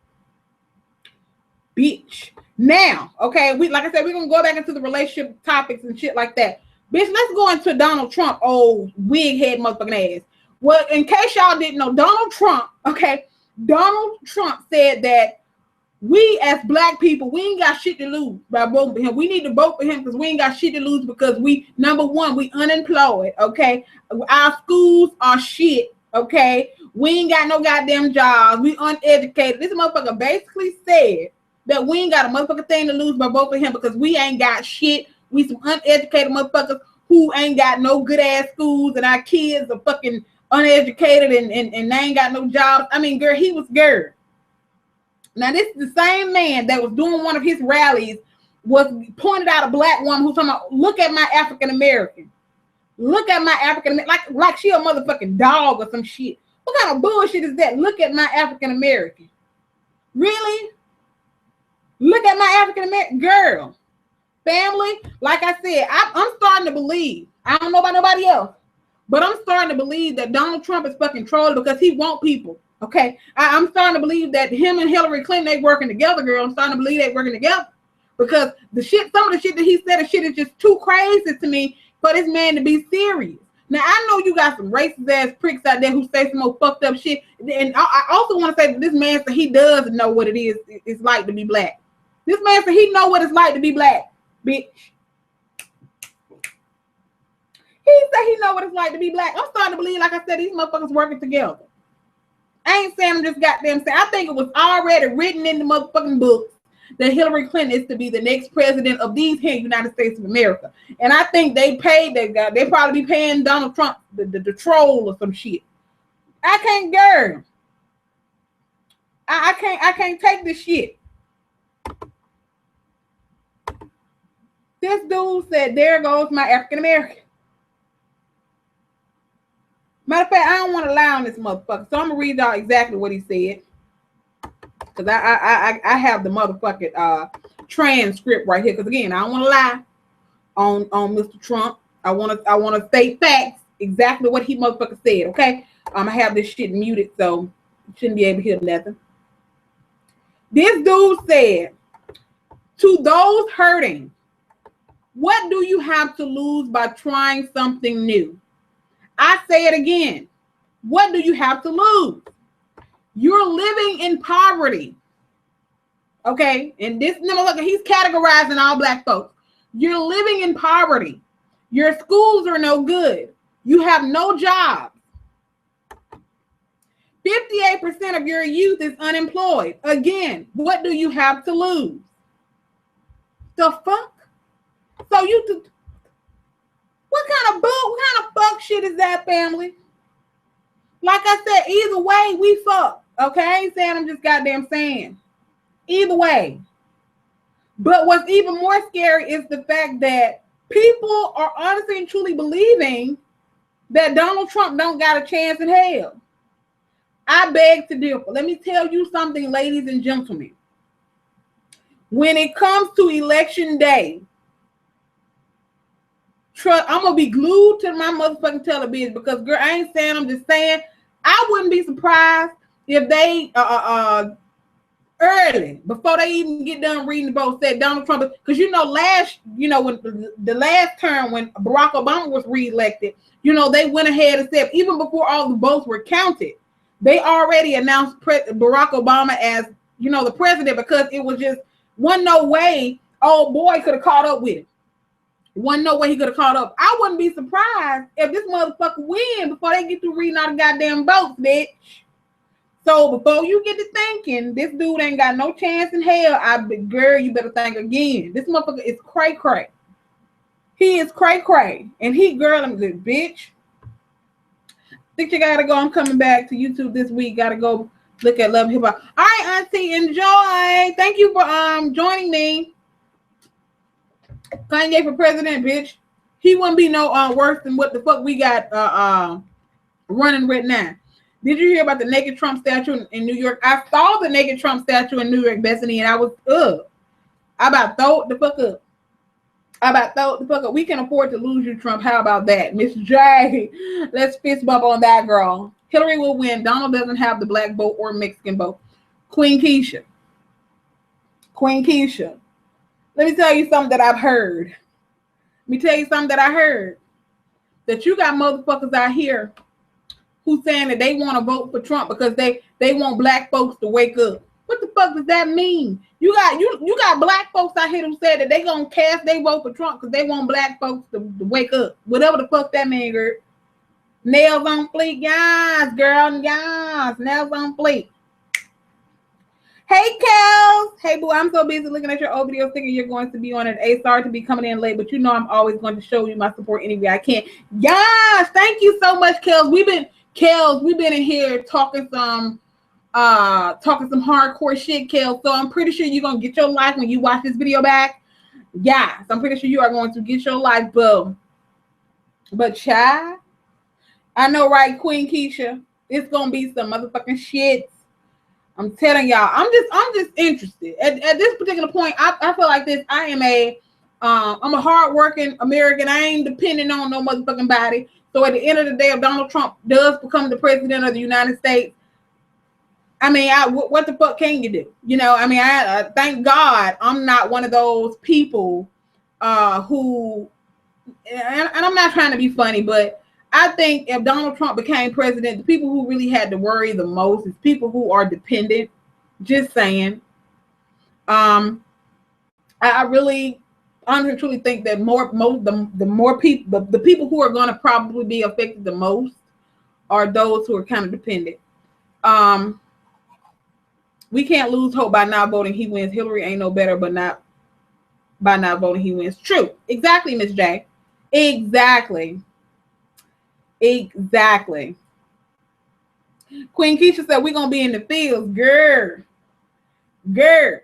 Bitch. Now, okay, like I said, we're gonna go back into the relationship topics and shit like that. Bitch, let's go into Donald Trump, old wig head motherfucking ass. Well, in case y'all didn't know, Donald Trump, okay, Donald Trump said that we as black people, we ain't got shit to lose by voting for him. We need to vote for him because we ain't got shit to lose, because we, number one, we unemployed, okay? Our schools are shit, okay? We ain't got no goddamn jobs. We uneducated. This motherfucker basically said that we ain't got a motherfucking thing to lose by voting for him because we ain't got shit. We some uneducated motherfuckers who ain't got no good ass schools, and our kids are fucking uneducated and they ain't got no jobs. I mean, girl, he was girl. Now, this is the same man that was doing one of his rallies was pointed out a black woman who's talking about, look at my African American. Look at my African American. Like she a motherfucking dog or some shit. What kind of bullshit is that? Look at my African American. Really? Look at my African American girl. Family, like I said, I'm starting to believe. I don't know about nobody else, but I'm starting to believe that Donald Trump is fucking trolling because he wants people. Okay, I'm starting to believe that him and Hillary Clinton, they working together, girl. I'm starting to believe they working together because some of the shit that he said, the shit is just too crazy to me for this man to be serious. Now I know you got some racist ass pricks out there who say some more fucked up shit, and I also want to say that this man said he does know what it is it's like to be black. This man said he know what it's like to be black, bitch. He said he know what it's like to be black. I'm starting to believe, like I said, these motherfuckers working together. I ain't saying I'm just goddamn saying. I think it was already written in the motherfucking books that Hillary Clinton is to be the next president of these here United States of America. And I think they paid that guy. They probably be paying Donald Trump the troll or some shit. I can't, girl. I can't take this shit. This dude said, there goes my African American. Matter of fact, I don't want to lie on this motherfucker, so I'm gonna read y'all exactly what he said. Cause I have the motherfucking transcript right here. Cause again, I don't want to lie on Mr. Trump. I want to state facts, exactly what he motherfucker said. Okay, I have this shit muted, so you shouldn't be able to hear nothing. This dude said, to those hurting, what do you have to lose by trying something new? I say it again. What do you have to lose? You're living in poverty. Okay? And this, look, he's categorizing all black folks. You're living in poverty. Your schools are no good. You have no job. 58% of your youth is unemployed. Again, what do you have to lose? The fuck? So what kind of fuck shit is that, family? Like I said, either way, we fuck. Okay, I ain't saying, I'm just goddamn saying. Either way. But what's even more scary is the fact that people are honestly and truly believing that Donald Trump don't got a chance in hell. I beg to differ. Let me tell you something, ladies and gentlemen. When it comes to election day, I'm gonna be glued to my motherfucking television because, girl, I ain't saying, I'm just saying, I wouldn't be surprised if they early, before they even get done reading the vote, said Donald Trump, because when the last term when Barack Obama was reelected, they went ahead and said, even before all the votes were counted, they already announced Barack Obama as the president, because it was just no way old boy could have caught up with him. No way he could have caught up. I wouldn't be surprised if this motherfucker win before they get to reading all the goddamn votes, bitch. So before you get to thinking this dude ain't got no chance in hell, girl, you better think again. This motherfucker is cray-cray. He is cray-cray. And I'm good, bitch. Think you gotta go. I'm coming back to YouTube this week. Gotta go look at Love Hip Hop. All right, Auntie, enjoy. Thank you for joining me. Kanye for president, bitch. He wouldn't be no worse than what the fuck we got running right now. Did you hear about the naked Trump statue in New York? I saw the naked Trump statue in New York, Bethany, and I was I about throw it the fuck up. We can afford to lose you, Trump. How about that? Miss J, let's fist bump on that, girl. Hillary will win. Donald doesn't have the black vote or Mexican vote. Queen Keisha. Let me tell you something that I've heard. That you got motherfuckers out here who saying that they want to vote for Trump because they want black folks to wake up. What the fuck does that mean? You got black folks out here who said that they gonna cast their vote for Trump because they want black folks to wake up. Whatever the fuck that means, girl. Nails on fleek, yes, girl, yes. Nails on fleek. Hey, Kels. Hey, boo, I'm so busy looking at your old videos thinking you're going to be on it. Sorry to be coming in late, but I'm always going to show you my support any way I can. Yes, thank you so much, Kels. We've been in here talking some hardcore shit, Kels. So I'm pretty sure you're going to get your life when you watch this video back. Yes, I'm pretty sure you are going to get your life, boom. But child, I know, right, Queen Keisha? It's gonna be some motherfucking shit. I'm telling y'all, I'm just interested. At this particular point, I feel like this. I'm a hardworking American. I ain't depending on no motherfucking body. So at the end of the day, if Donald Trump does become the president of the United States, I mean, what the fuck can you do? You know, I mean, I thank God I'm not one of those people who, and I'm not trying to be funny, but I think if Donald Trump became president, the people who really had to worry the most is people who are dependent. Just saying. I really honestly truly think that the more people, the people who are going to probably be affected the most are those who are kind of dependent. We can't lose hope by not voting. He wins. Hillary ain't no better, but not by not voting. He wins. True. Exactly, Miss J. Exactly. Exactly. Queen Keisha said we're gonna be in the fields, girl. Girl.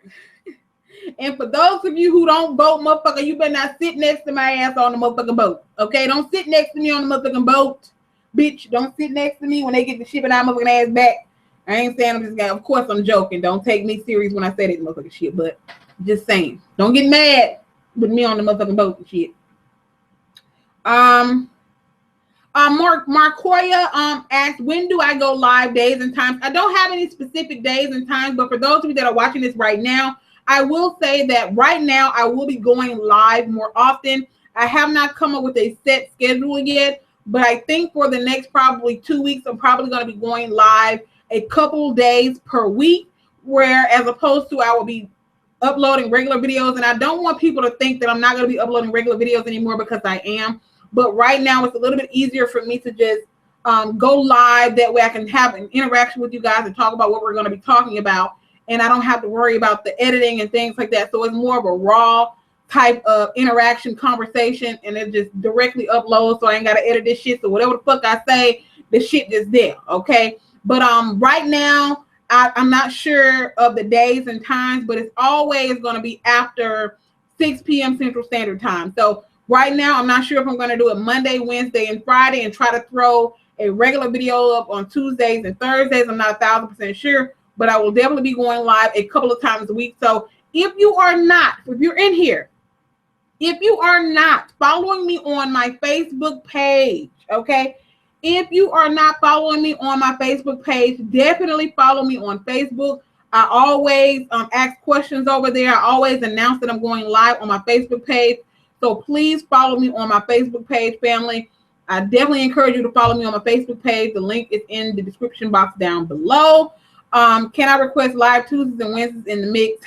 And for those of you who don't vote, motherfucker, you better not sit next to my ass on the motherfucking boat. Okay? Don't sit next to me on the motherfucking boat. Bitch, don't sit next to me when they get the shipping our motherfucking ass back. I ain't saying I'm just gonna, of course I'm joking. Don't take me serious when I say that motherfucking shit, but just saying. Don't get mad with me on the motherfucking boat and shit. Marcoya asked, when do I go live, days and times? I don't have any specific days and times, but for those of you that are watching this right now, I will say that right now I will be going live more often. I have not come up with a set schedule yet, but I think for the next probably 2 weeks, I'm probably going to be going live a couple days per week, where as opposed to I will be uploading regular videos. And I don't want people to think that I'm not going to be uploading regular videos anymore, because I am. But right now it's a little bit easier for me to just go live. That way I can have an interaction with you guys and talk about what we're going to be talking about. And I don't have to worry about the editing and things like that. So it's more of a raw type of interaction conversation, and it just directly uploads. So I ain't got to edit this shit. So whatever the fuck I say, the shit just there. Okay. But right now I'm not sure of the days and times, but it's always going to be after 6 p.m. Central Standard Time. So right now, I'm not sure if I'm going to do it Monday, Wednesday, and Friday, and try to throw a regular video up on Tuesdays and Thursdays. I'm not 1,000% sure, but I will definitely be going live a couple of times a week. So if you're in here, if you are not following me on my Facebook page, okay? If you are not following me on my Facebook page, definitely follow me on Facebook. I always ask questions over there. I always announce that I'm going live on my Facebook page. So please follow me on my Facebook page, family. I definitely encourage you to follow me on my Facebook page. The link is in the description box down below. Can I request live Tuesdays and Wednesdays in the mix?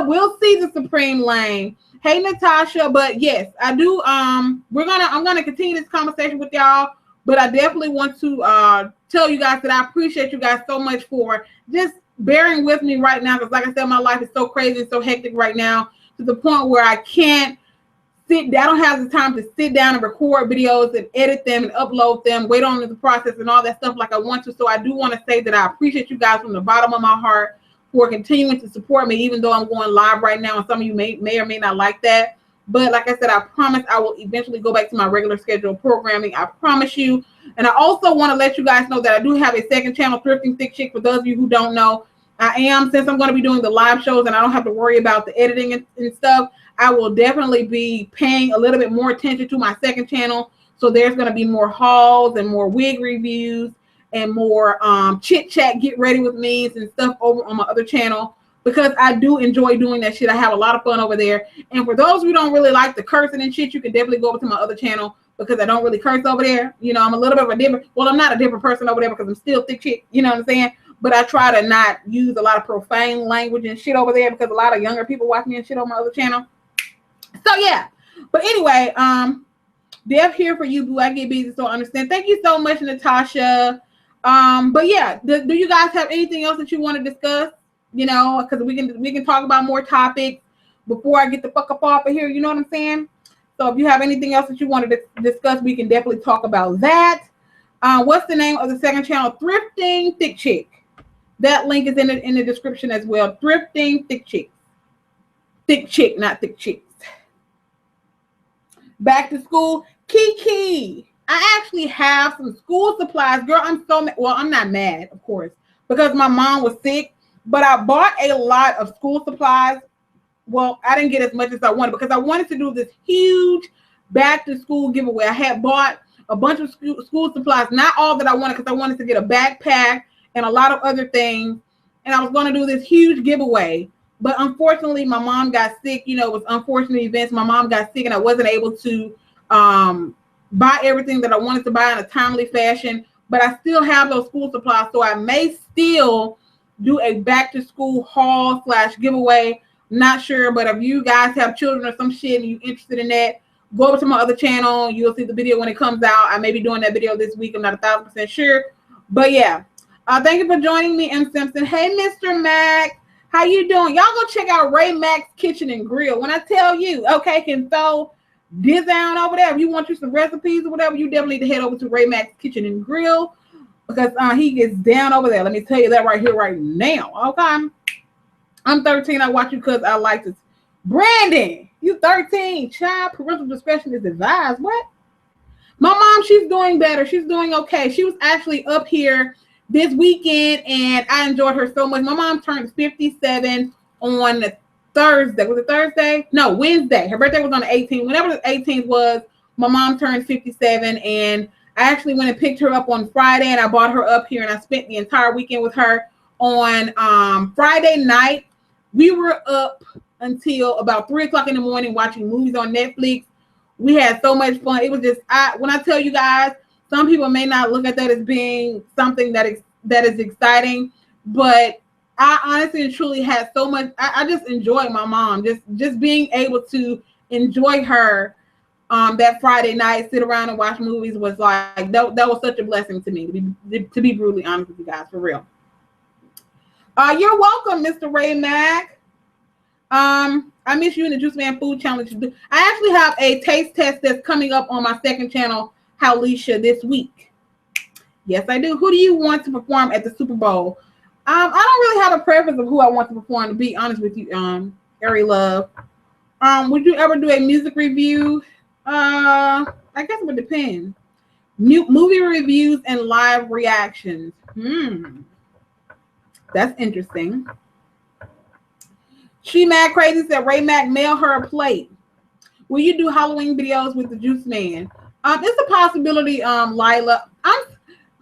We'll see, the Supreme Lane. Hey, Natasha, but yes, I do. I'm gonna continue this conversation with y'all, but I definitely want to tell you guys that I appreciate you guys so much for just bearing with me right now, because like I said, my life is so crazy and so hectic right now, to the point where I can't I don't have the time to sit down and record videos and edit them and upload them, wait on the process and all that stuff like I want to. So I do want to say that I appreciate you guys from the bottom of my heart for continuing to support me, even though I'm going live right now, and some of you may or may not like that. But like I said, I promise I will eventually go back to my regular scheduled programming. I promise you. And I also want to let you guys know that I do have a second channel, Thrifting Thick Chick. For those of you who don't know, since I'm going to be doing the live shows and I don't have to worry about the editing and stuff, I will definitely be paying a little bit more attention to my second channel. So there's going to be more hauls and more wig reviews and more chit chat, get ready with me and stuff over on my other channel, because I do enjoy doing that shit. I have a lot of fun over there. And for those who don't really like the cursing and shit, you can definitely go over to my other channel, because I don't really curse over there. You know, I'm a little bit of a different, well, I'm not a different person over there because I'm still thick chick, you know what I'm saying? But I try to not use a lot of profane language and shit over there, because a lot of younger people watch me and shit on my other channel. So yeah, but anyway, Dev here for you, boo. I get busy, so I understand. Thank you so much, Natasha. But yeah, do you guys have anything else that you want to discuss? You know, because we can talk about more topics before I get the fuck up off of here. You know what I'm saying? So if you have anything else that you want to discuss, we can definitely talk about that. What's the name of the second channel? Thrifting Thick Chick. That link is in the description as well. Thrifting Thick Chick. Thick chick, not thick chicks. Back to school. Kiki, I actually have some school supplies. Girl, I'm not mad, of course, because my mom was sick, but I bought a lot of school supplies. Well, I didn't get as much as I wanted because I wanted to do this huge back to school giveaway. I had bought a bunch of school supplies, not all that I wanted, because I wanted to get a backpack and a lot of other things. And I was going to do this huge giveaway. But unfortunately, my mom got sick. You know, it was unfortunate events. My mom got sick and I wasn't able to buy everything that I wanted to buy in a timely fashion. But I still have those school supplies. So I may still do a back to school haul / giveaway. Not sure, but if you guys have children or some shit and you're interested in that, go over to my other channel. You'll see the video when it comes out. I may be doing that video this week. I'm not 1,000% sure. But yeah. Thank you for joining me, M. Simpson. Hey, Mr. Mac. How you doing? Y'all go check out Ray Mac's Kitchen and Grill. When I tell you, okay, can throw this down over there. If you want you some recipes or whatever, you definitely need to head over to Ray Mac's Kitchen and Grill because he gets down over there. Let me tell you that right here, right now. Okay. I'm 13. I watch you because I like this. Brandon, you 13. Child, parental discretion is advised. What? My mom, she's doing better. She's doing okay. She was actually up here this weekend, and I enjoyed her so much. My mom turned 57 on Thursday. Was it Thursday? No, Wednesday. Her birthday was on the 18th. Whenever the 18th was, my mom turned 57, and I actually went and picked her up on Friday, and I brought her up here, and I spent the entire weekend with her. On Friday night, we were up until about 3 o'clock in the morning watching movies on Netflix. We had so much fun. It was just, when I tell you guys, some people may not look at that as being something that is exciting, but I honestly and truly had so much. I just enjoyed my mom. Just being able to enjoy her that Friday night, sit around and watch movies was like that was such a blessing to me. To be brutally honest with you guys, for real. You're welcome, Mr. Ray Mac. I miss you in the Juice Man Food Challenge. I actually have a taste test that's coming up on my second channel, Howlisha, this week. Yes, I do. Who do you want to perform at the Super Bowl? I don't really have a preference of who I want to perform, to be honest with you, Ari Love. Would you ever do a music review? I guess it would depend. Movie reviews and live reactions. That's interesting. She Mad Crazy said, Ray Mac, mail her a plate. Will you do Halloween videos with the Juice Man? It's a possibility, Lila.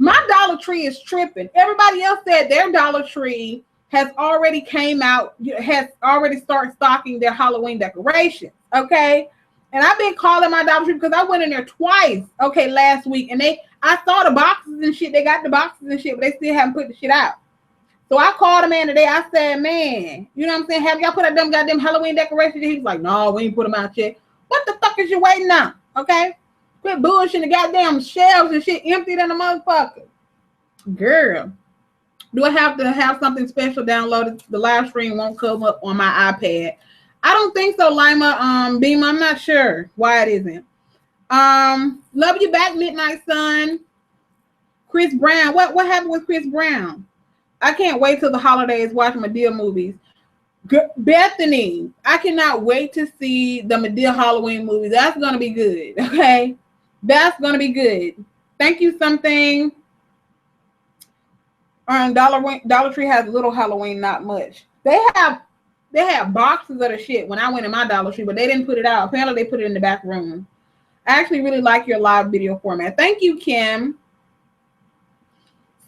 My Dollar Tree is tripping. Everybody else said their Dollar Tree has already came out, has already started stocking their Halloween decorations. Okay. And I've been calling my Dollar Tree because I went in there twice, okay, last week. And I saw the boxes and shit. They got the boxes and shit, but they still haven't put the shit out. So I called a man today. I said, man, you know what I'm saying? Have y'all put out them goddamn Halloween decorations? He was like, no, we ain't put them out yet. What the fuck is you waiting on? Okay. Quit bullshitting. The goddamn shelves and shit emptied in the motherfucker. Girl, do I have to have something special downloaded? The live stream won't come up on my iPad. I don't think so, Lima. Beam, I'm not sure why it isn't. Love you back, Midnight Sun. Chris Brown. What happened with Chris Brown? I can't wait till the holidays watch Madea movies. Bethany, I cannot wait to see the Madea Halloween movie. That's going to be good, okay? That's going to be good. Thank you, something. Dollar Tree has little Halloween, not much. They have boxes of the shit when I went in my Dollar Tree, but they didn't put it out. Apparently, they put it in the back room. I actually really like your live video format. Thank you, Kim.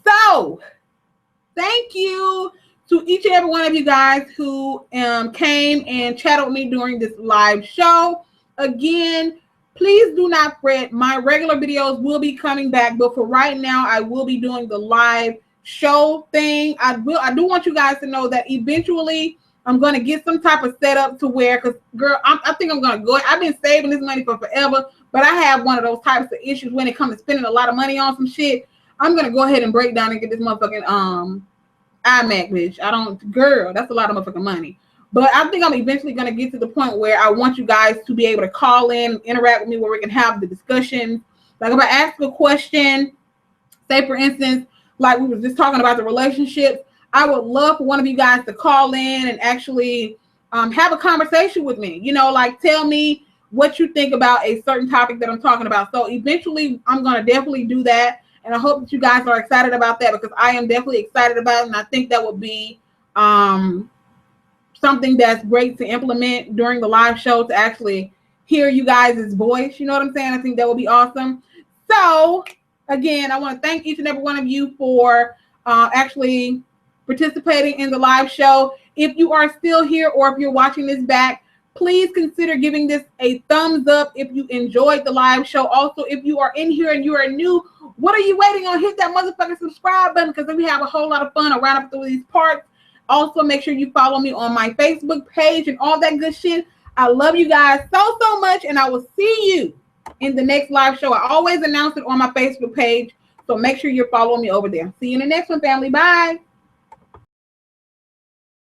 So, thank you to each and every one of you guys who came and chatted with me during this live show. Again, please do not fret. My regular videos will be coming back, but for right now, I will be doing the live show thing. I do want you guys to know that eventually I'm going to get some type of setup to where, because girl, I think I'm going to go. I've been saving this money for forever, but I have one of those types of issues when it comes to spending a lot of money on some shit. I'm going to go ahead and break down and get this motherfucking iMac, bitch. Girl, that's a lot of motherfucking money. But I think I'm eventually going to get to the point where I want you guys to be able to call in, interact with me, where we can have the discussions. Like if I ask a question, say for instance, like we were just talking about the relationships, I would love for one of you guys to call in and actually have a conversation with me. You know, like tell me what you think about a certain topic that I'm talking about. So eventually I'm going to definitely do that. And I hope that you guys are excited about that, because I am definitely excited about it. And I think that would be something that's great to implement during the live show, to actually hear you guys' voice. You know what I'm saying? I think that would be awesome. So again, I want to thank each and every one of you for actually participating in the live show. If you are still here, or if you're watching this back, please consider giving this a thumbs up if you enjoyed the live show. Also, if you are in here and you are new, what are you waiting on? Hit that motherfucking subscribe button, because then we have a whole lot of fun around up through these parts. Also, make sure you follow me on my Facebook page and all that good shit. I love you guys so much, and I will see you in the next live show. I always announce it on my Facebook page, so make sure you're following me over there. See you in the next one, family. Bye.